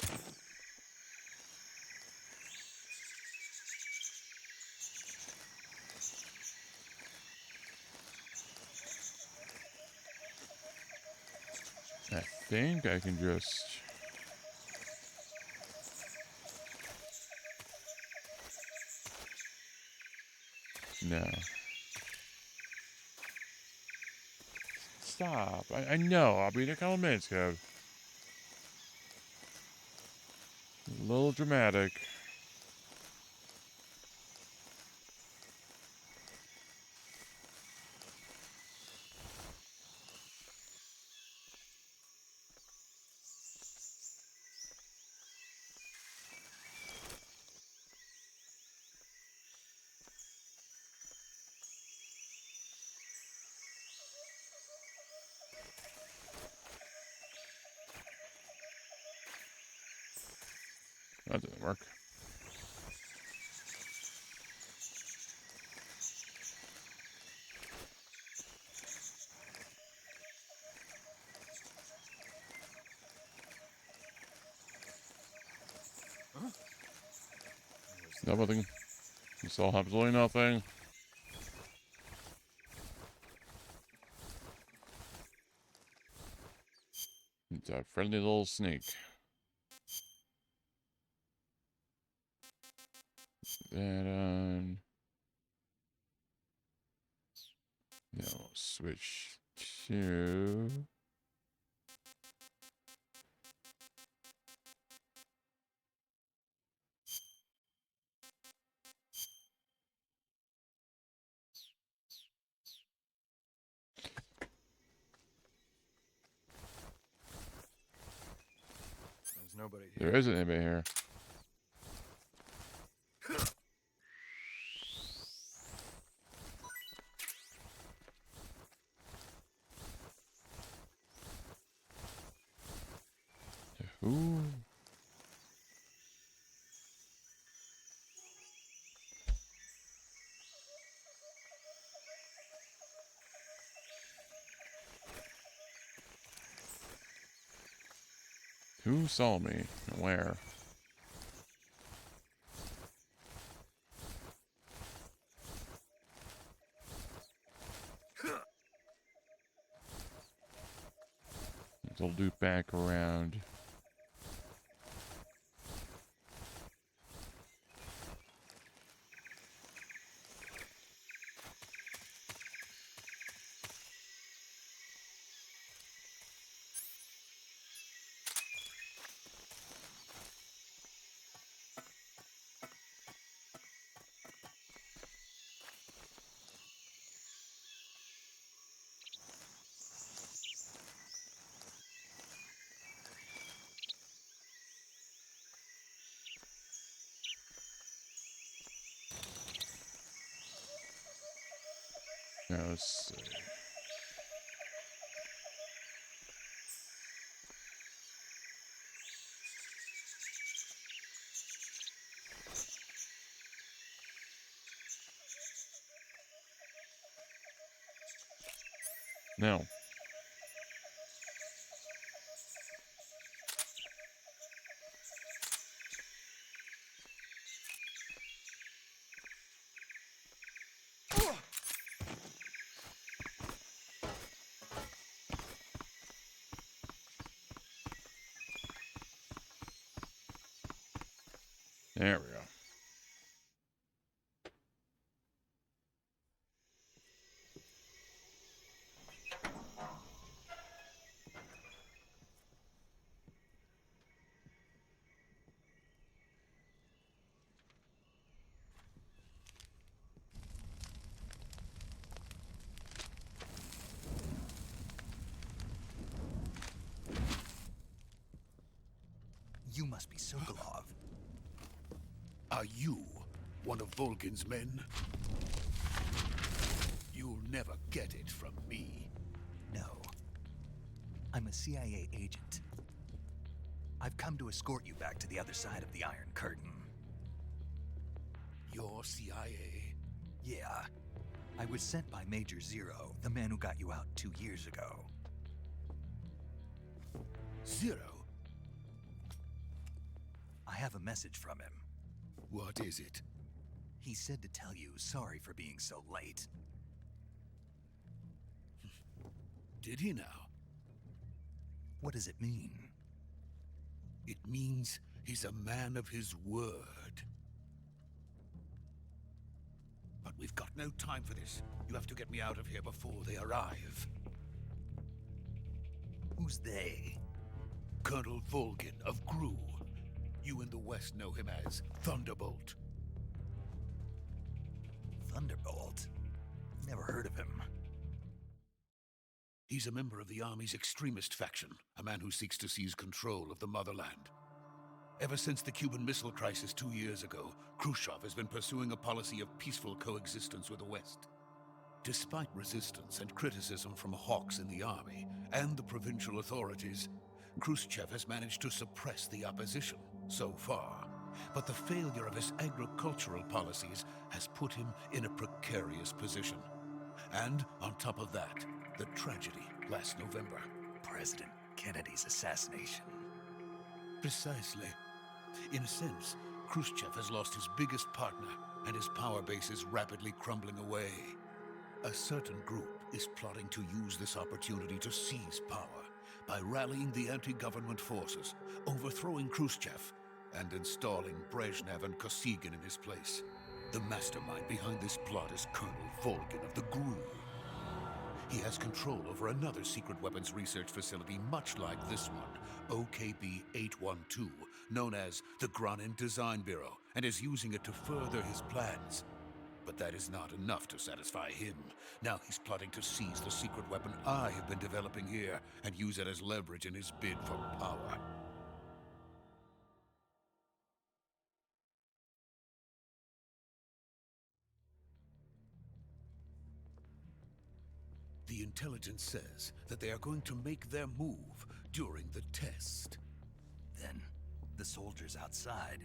I think I can just... No. Stop. I know. I'll be in a couple minutes, Kev. A little dramatic. That didn't work. Nothing. You saw absolutely nothing. It's a friendly little snake. That on. Now we'll switch to. There's nobody here. There isn't anybody here. Who? Who saw me? And where? I'll loop back around. Now let's see. No. There we go. You must be Sokolov. Are you one of Volgin's men? You'll never get it from me. No. I'm a CIA agent. I've come to escort you back to the other side of the Iron Curtain. You're CIA? Yeah. I was sent by Major Zero, the man who got you out 2 years ago. Zero? I have a message from him. What is it? He said to tell you sorry for being so late. Did he now? What does it mean? It means he's a man of his word. But we've got no time for this. You have to get me out of here before they arrive. Who's they? Colonel Volgin of Gru. You in the West know him as Thunderbolt. Thunderbolt? Never heard of him. He's a member of the Army's extremist faction, a man who seeks to seize control of the motherland. Ever since the Cuban Missile Crisis 2 years ago, Khrushchev has been pursuing a policy of peaceful coexistence with the West. Despite resistance and criticism from hawks in the army and the provincial authorities, Khrushchev has managed to suppress the opposition so far. But the failure of his agricultural policies has put him in a precarious position. And on top of that, the tragedy last November. President Kennedy's assassination. Precisely. In a sense, Khrushchev has lost his biggest partner, and his power base is rapidly crumbling away. A certain group is plotting to use this opportunity to seize power by rallying the anti-government forces, overthrowing Khrushchev, and installing Brezhnev and Kosygin in his place. The mastermind behind this plot is Colonel Volgin of the GRU. He has control over another secret weapons research facility much like this one, OKB-812, known as the Granin Design Bureau, and is using it to further his plans. But that is not enough to satisfy him. Now he's plotting to seize the secret weapon I have been developing here and use it as leverage in his bid for power. The intelligence says that they are going to make their move during the test. Then, the soldiers outside.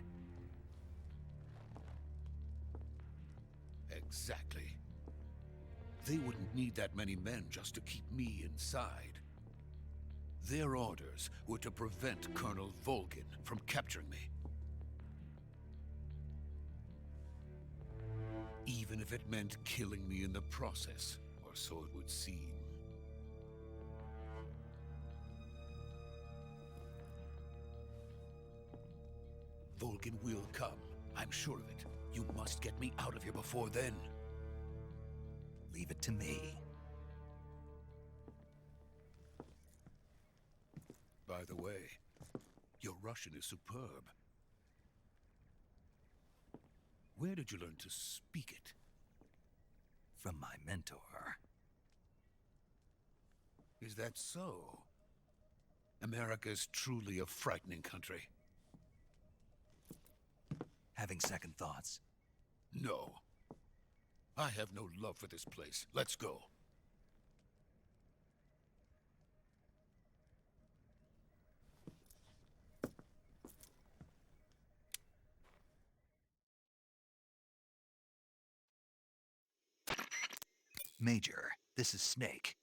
Exactly. They wouldn't need that many men just to keep me inside. Their orders were to prevent Colonel Volgin from capturing me. Even if it meant killing me in the process, or so it would seem. Volgin will come. I'm sure of it. You must get me out of here before then. Leave it to me. By the way, your Russian is superb. Where did you learn to speak it? From my mentor. Is that so? America's truly a frightening country. Having second thoughts. No. I have no love for this place. Let's go. Major, this is Snake.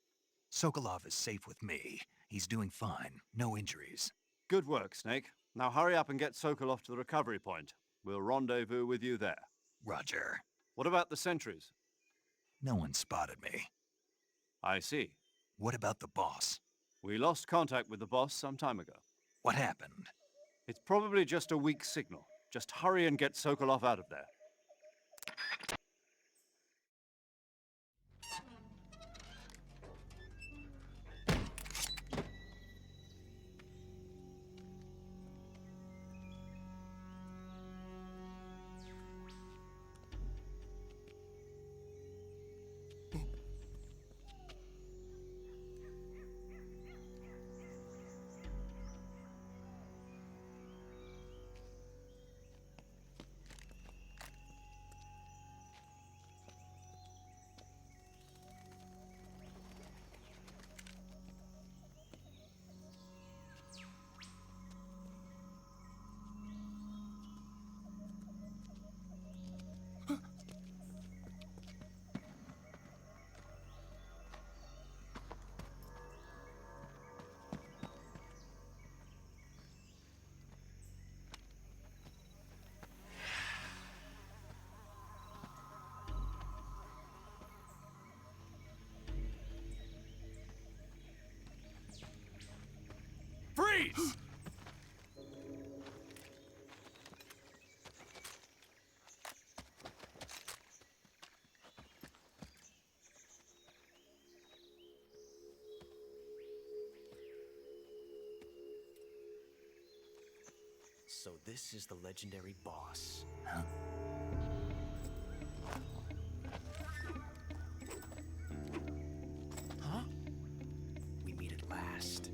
Sokolov is safe with me. He's doing fine. No injuries. Good work, Snake. Now hurry up and get Sokolov to the recovery point. We'll rendezvous with you there. Roger. What about the sentries? No one spotted me. I see. What about the boss? We lost contact with the boss some time ago. What happened? It's probably just a weak signal. Just hurry and get Sokolov out of there. Freeze! So this is the legendary boss. Huh? We meet at last.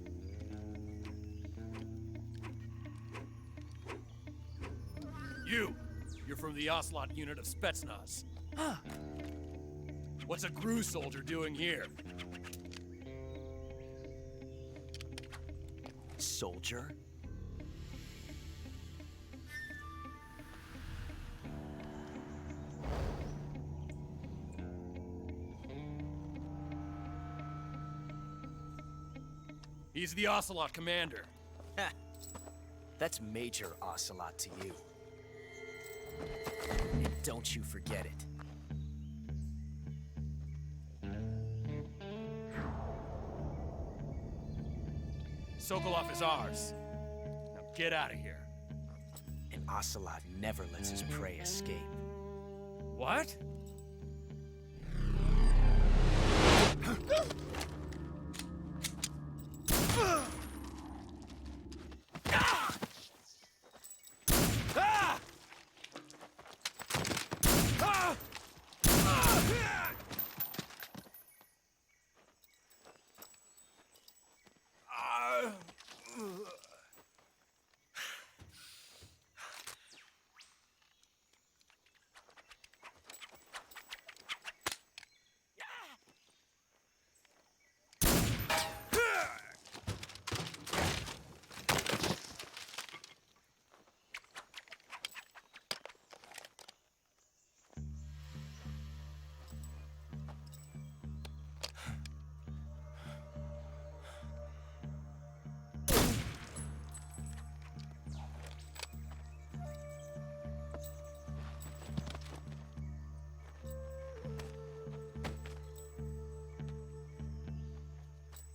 You're from the Ocelot unit of Spetsnaz. Huh. What's a GRU soldier doing here? Soldier? He's the Ocelot commander. Ha! That's Major Ocelot to you. And don't you forget it. Sokolov is ours. Now get out of here. And Ocelot never lets his prey escape. What?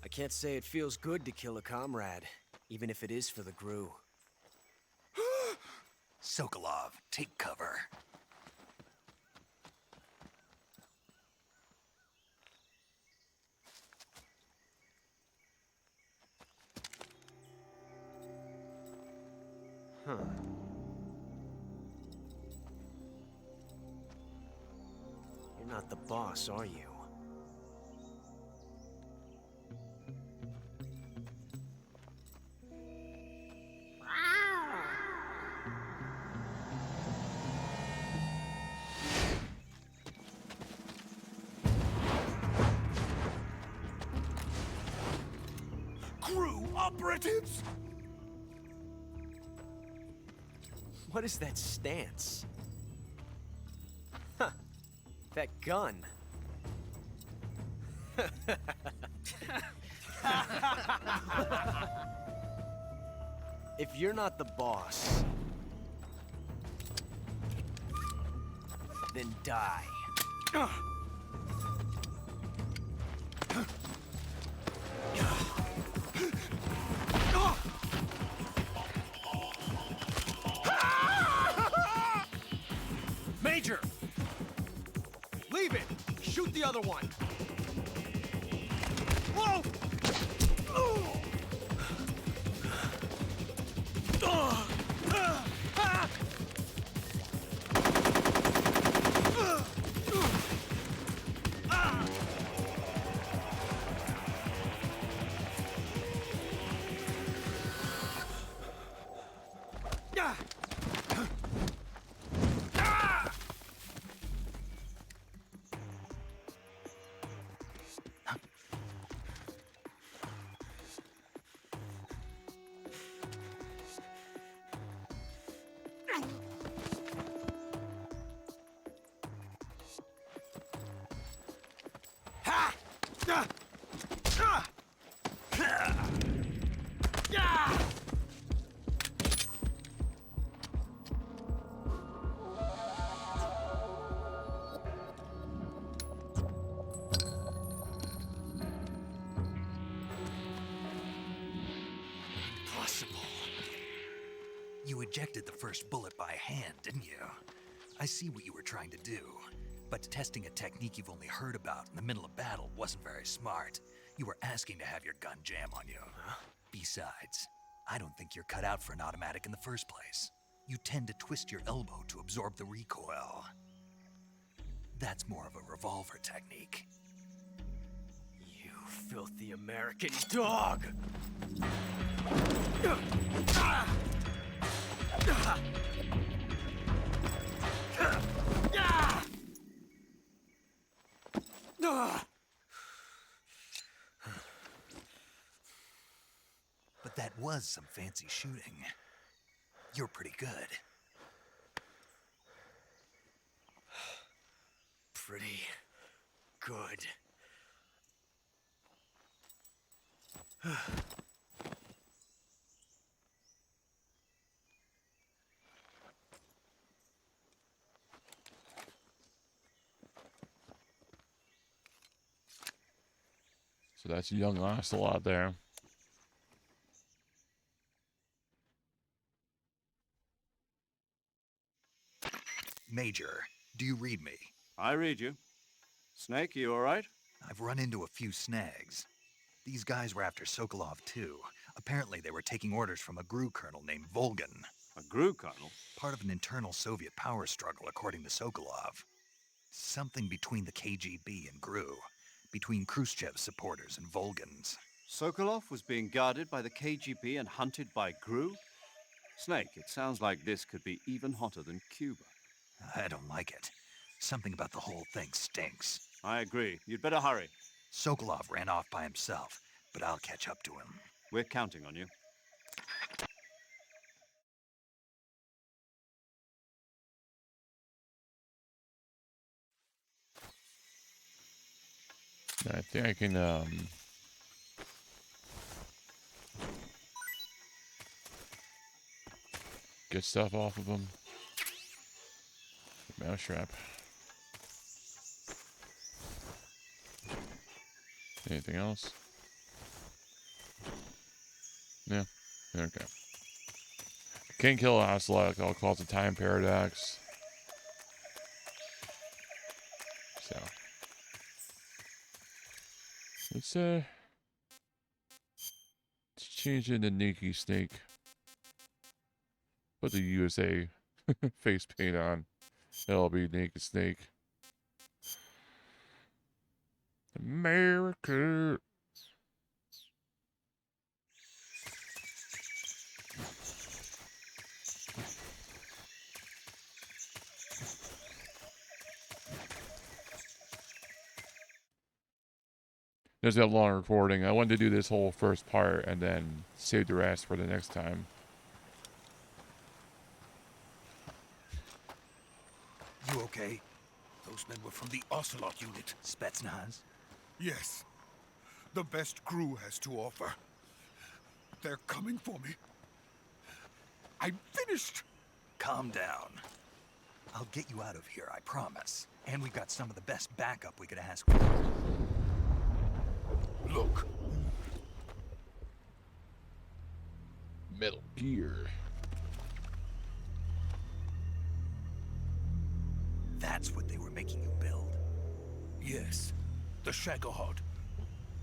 I can't say it feels good to kill a comrade, even if it is for the GRU. Sokolov, take cover. Huh. You're not the boss, are you? GRU operatives! What is that stance? Huh. That gun. If you're not the boss, then die. another one. Whoa! Impossible. You ejected the first bullet by hand, didn't you? I see what you were trying to do, but testing a technique you've only heard about in the middle of battle wasn't very smart. You were asking to have your gun jam on you. Besides, I don't think you're cut out for an automatic in the first place. You tend to twist your elbow to absorb the recoil. That's more of a revolver technique. You filthy American dog! But that was some fancy shooting. You're pretty good. Pretty good. So that's a young ocelot there. Major, do you read me? I read you. Snake, you all right? I've run into a few snags. These guys were after Sokolov too. Apparently they were taking orders from a GRU colonel named Volgan. A GRU colonel? Part of an internal Soviet power struggle, according to Sokolov. Something between the KGB and GRU. Between Khrushchev's supporters and Volgan's. Sokolov was being guarded by the KGB and hunted by GRU? Snake, it sounds like this could be even hotter than Cuba. I don't like it. Something about the whole thing stinks. I agree. You'd better hurry. Sokolov ran off by himself, but I'll catch up to him. We're counting on you. I think I can get stuff off of them. Mousetrap. Anything else? Yeah. Okay. Can't kill an ocelot. I'll cause a time paradox. So let's change it to Nikki Snake. Put the USA face paint on. It'll be Naked Snake. America. There's that long recording. I wanted to do this whole first part and then save the rest for the next time. You okay? Those men were from the Ocelot unit. Spetsnaz? Yes. The best GRU has to offer. They're coming for me. I'm finished. Calm down. I'll get you out of here, I promise. And we've got some of the best backup we could ask for. Look. Metal Gear. That's what they were making you build. Yes. The Shagohod.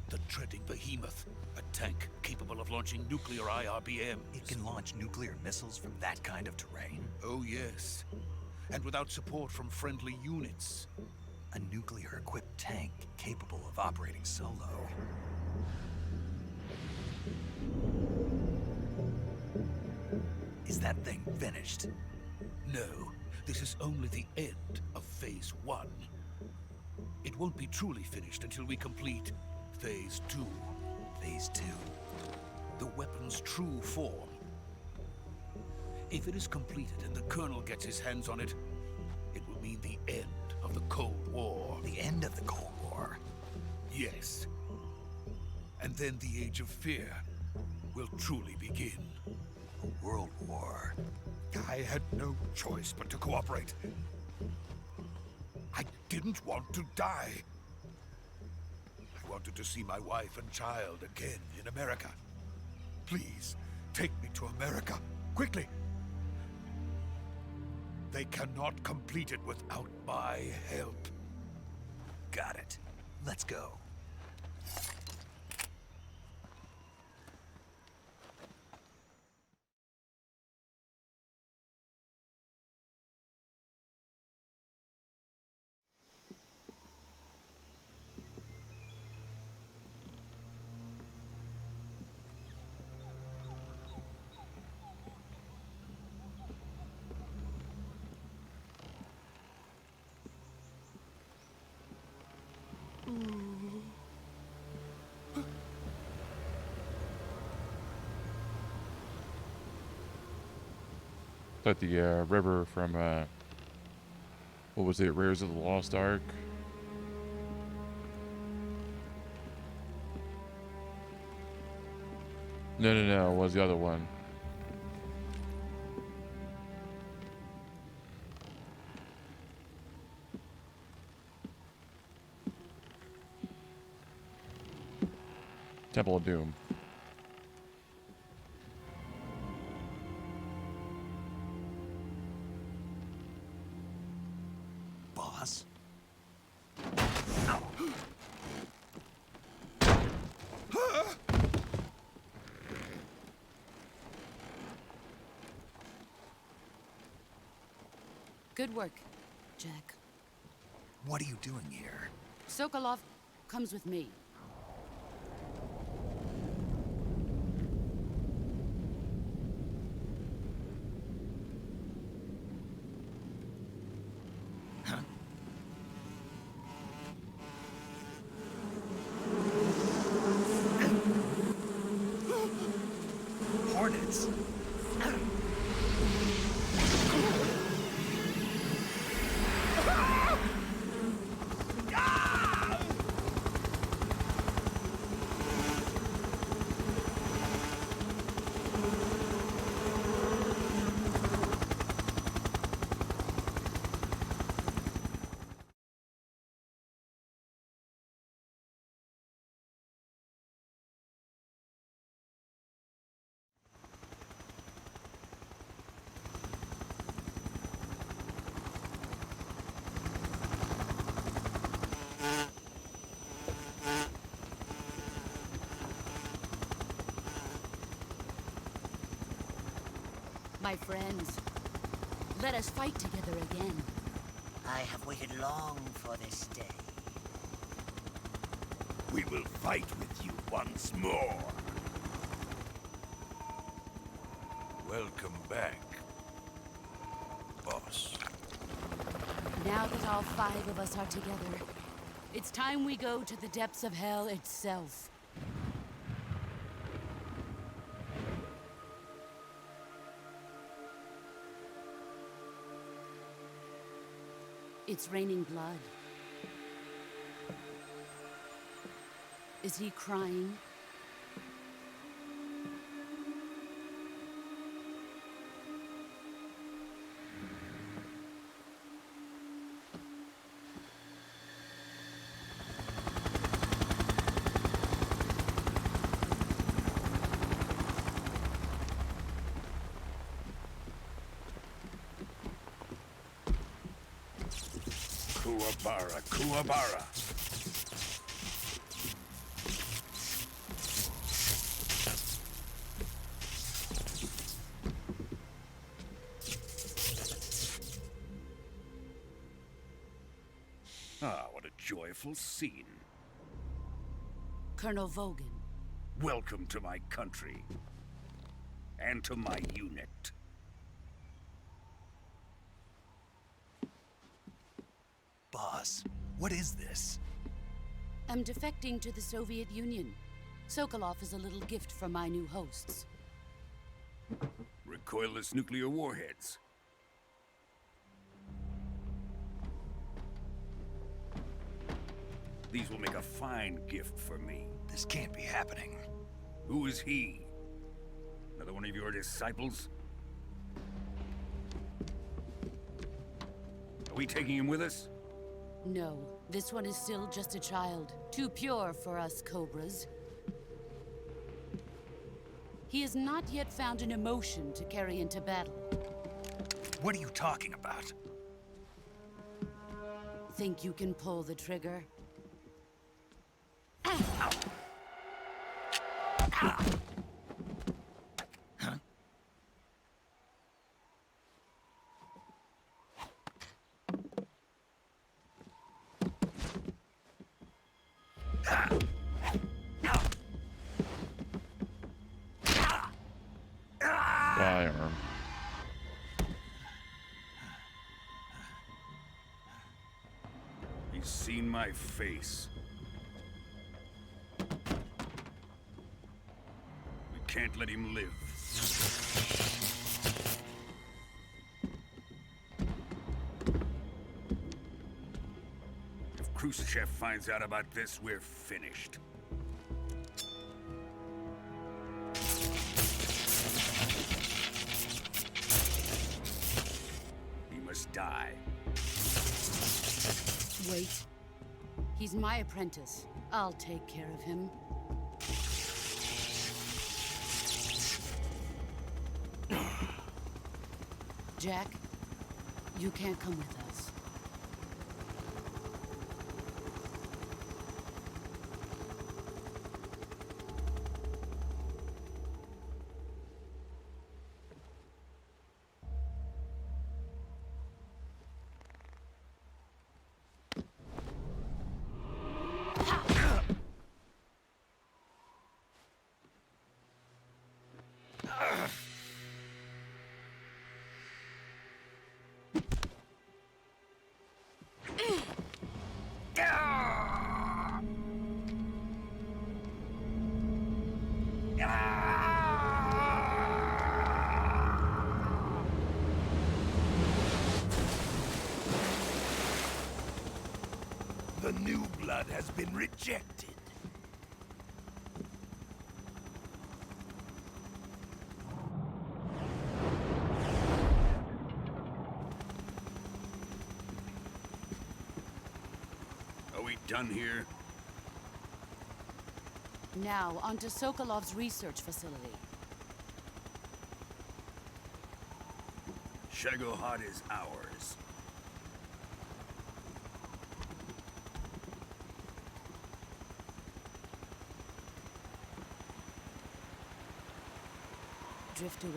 The treading behemoth. A tank capable of launching nuclear IRBM. It can launch nuclear missiles from that kind of terrain? Oh, yes. And without support from friendly units. A nuclear-equipped tank capable of operating solo. Is that thing finished? No, this is only the end of Phase 1. It won't be truly finished until we complete Phase 2. Phase 2? The weapon's true form. If it is completed and the Colonel gets his hands on it, it will mean the end of the Cold War. The end of the Cold War? Yes. And then the Age of Fear will truly begin. A world war. I had no choice but to cooperate. I didn't want to die. I wanted to see my wife and child again in America. Please, take me to America, quickly. They cannot complete it without my help. Got it. Let's go. Like the river from what was it, Rares of the Lost Ark? No, it was the other one. Temple of Doom. Boss? Good work, Jack. What are you doing here? Sokolov comes with me. Hornets? My friends, let us fight together again. I have waited long for this day. We will fight with you once more. Welcome back, boss. Now that all 5 of us are together, it's time we go to the depths of hell itself. It's raining blood. Is he crying? Kuwabara, Kuwabara. Ah, what a joyful scene. Colonel Vogan. Welcome to my country. And to my unit. Boss, what is this? I'm defecting to the Soviet Union. Sokolov is a little gift from my new hosts. Recoilless nuclear warheads. These will make a fine gift for me. This can't be happening. Who is he? Another one of your disciples? Are we taking him with us? No, this one is still just a child. Too pure for us Cobras. He has not yet found an emotion to carry into battle. What are you talking about? Think you can pull the trigger? Firearm. He's seen my face. We can't let him live. If Khrushchev finds out about this, we're finished. He must die. Wait. He's my apprentice. I'll take care of him. Jack, you can't come with us. The new blood has been rejected. Are we done here? Now, onto Sokolov's research facility. Shagohod is ours. Drift away.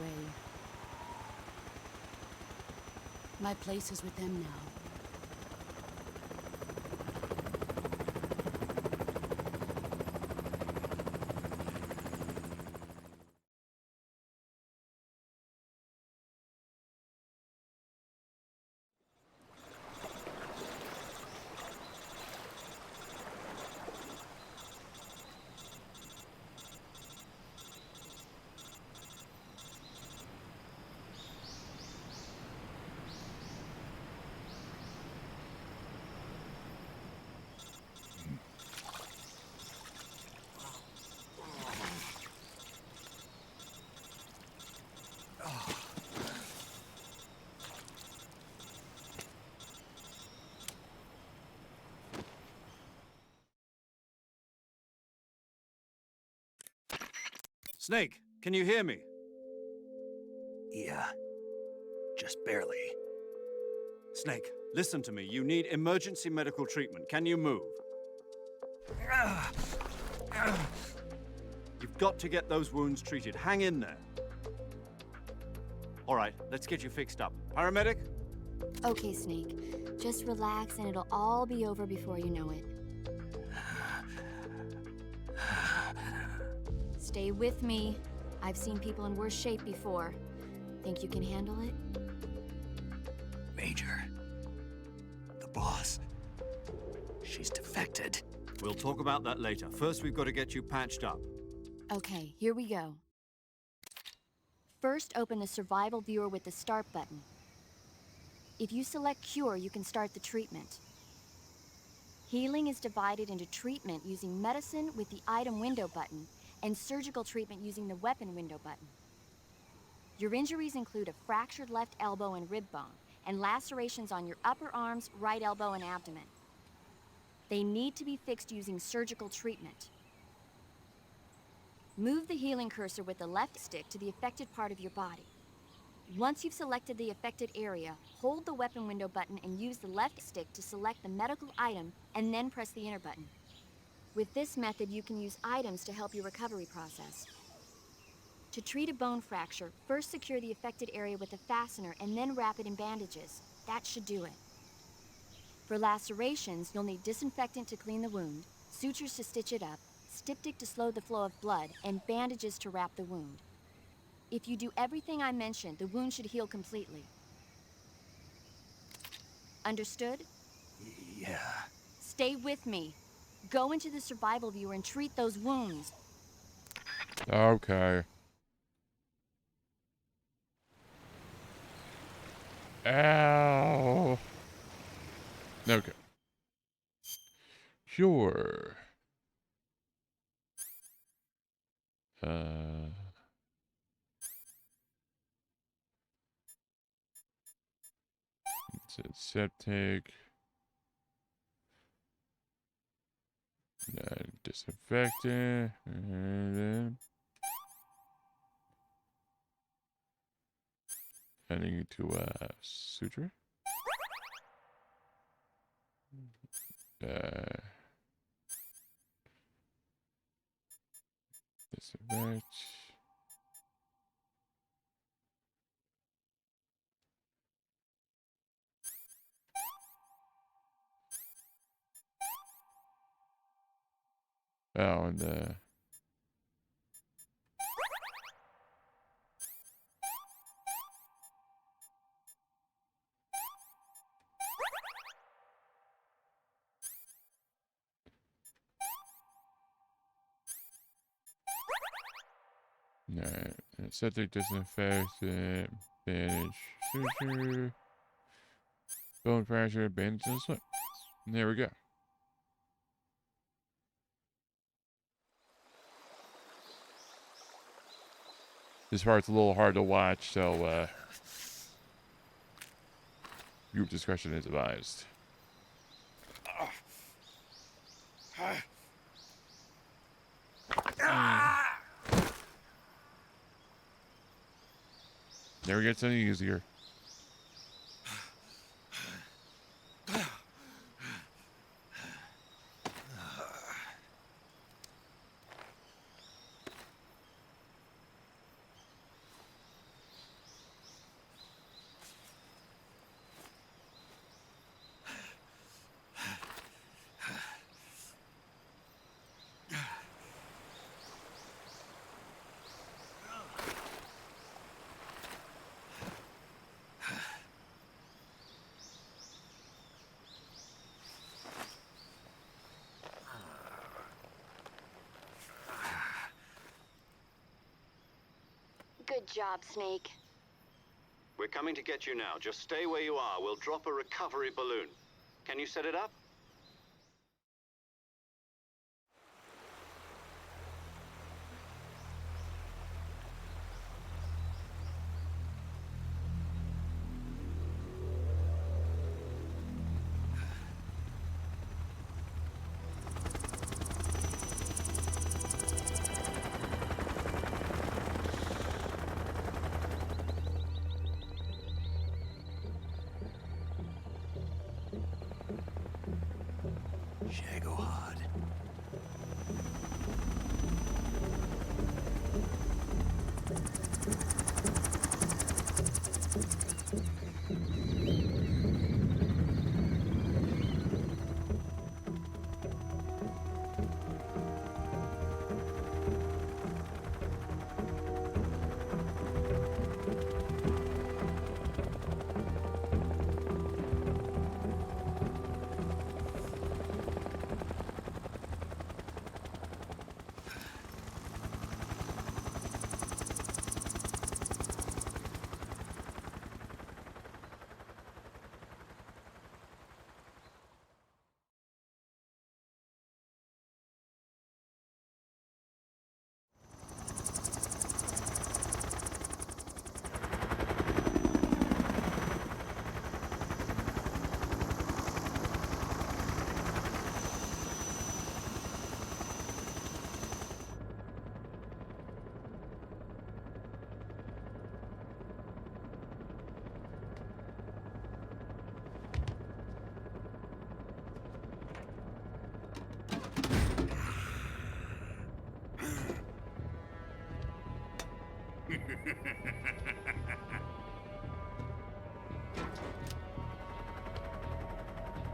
My place is with them now. Snake, can you hear me? Yeah. Just barely. Snake, listen to me. You need emergency medical treatment. Can you move? You've got to get those wounds treated. Hang in there. All right, let's get you fixed up. Paramedic? Okay, Snake. Just relax and it'll all be over before you know it. Stay with me. I've seen people in worse shape before. Think you can handle it? Major, the boss, she's defected. We'll talk about that later. First, we've got to get you patched up. Okay, here we go. First, open the survival viewer with the start button. If you select cure, you can start the treatment. Healing is divided into treatment using medicine with the item window button and surgical treatment using the weapon window button. Your injuries include a fractured left elbow and rib bone, and lacerations on your upper arms, right elbow, and abdomen. They need to be fixed using surgical treatment. Move the healing cursor with the left stick to the affected part of your body. Once you've selected the affected area, hold the weapon window button and use the left stick to select the medical item and then press the enter button. With this method, you can use items to help your recovery process. To treat a bone fracture, first secure the affected area with a fastener and then wrap it in bandages. That should do it. For lacerations, you'll need disinfectant to clean the wound, sutures to stitch it up, styptic to slow the flow of blood, and bandages to wrap the wound. If you do everything I mentioned, the wound should heal completely. Understood? Yeah. Stay with me. Go into the survival viewer and treat those wounds. Okay. Ow. Okay. Sure. It's septic. Disinfectant. And then adding to suture. Disinfect. Oh, and Alright, septic disinfectant, bandage, suture, bone fracture, bandage, and slip. And there we go. This part's a little hard to watch, so group discretion is advised. Never gets any easier. Good job, Snake. We're coming to get you now. Just stay where you are. We'll drop a recovery balloon. Can you set it up?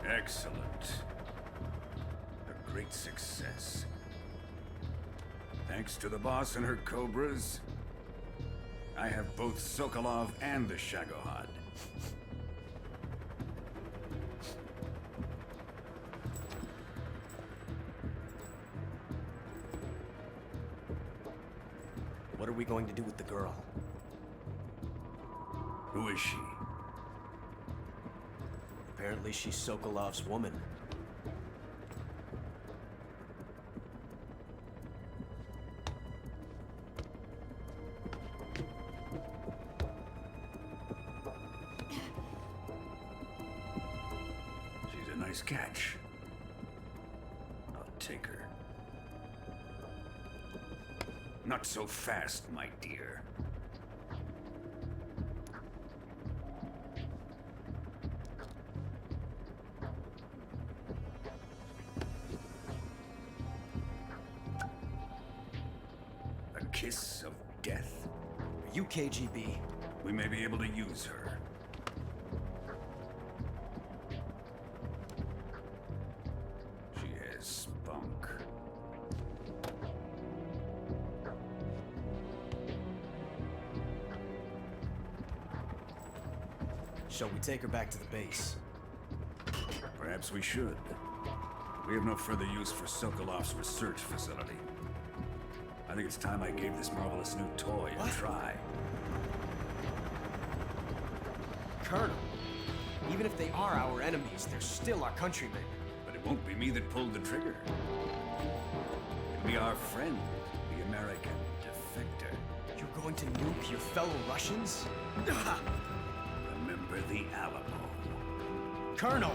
Excellent. A great success. Thanks to the boss and her cobras, I have both Sokolov and the Shagohod. What are we going to do with the girl? Who is she? Apparently she's Sokolov's woman. She's a nice catch. I'll take her. Not so fast, my dear. A kiss of death. Are you KGB? We may be able to use her. She has spunk. Shall we take her back to the base? Perhaps we should. We have no further use for Sokolov's research facility. I think it's time I gave this marvelous new toy a try. Colonel, even if they are our enemies, they're still our countrymen. But it won't be me that pulled the trigger. It'll be our friend, the American defector. You're going to nuke your fellow Russians? Remember the Alamo. Colonel!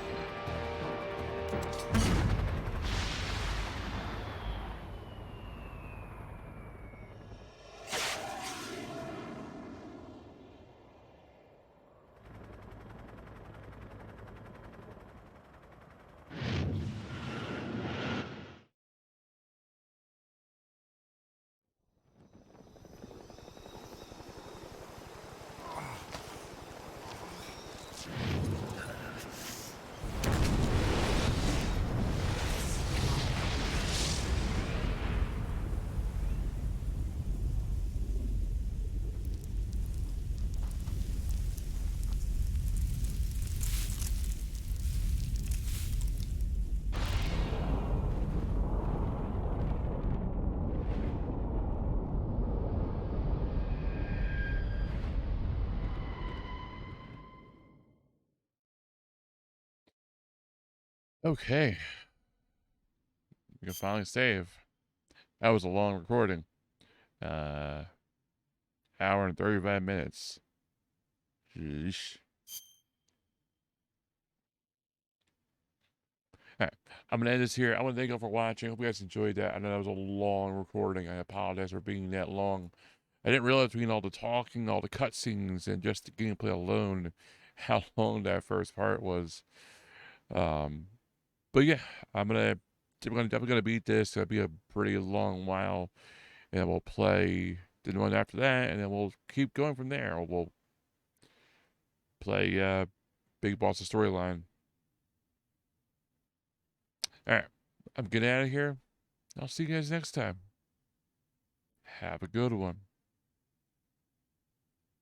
Okay. We can finally save. That was a long recording. Hour and 35 minutes. Sheesh. All right. I'm going to end this here. I want to thank you all for watching. I hope you guys enjoyed that. I know that was a long recording. I apologize for being that long. I didn't realize between all the talking, all the cutscenes, and just the gameplay alone, how long that first part was. But yeah, we're definitely gonna beat this. It'll be a pretty long while, and we'll play the one after that, and then we'll keep going from there. We'll play Big Boss's storyline. All right, I'm getting out of here. I'll see you guys next time. Have a good one.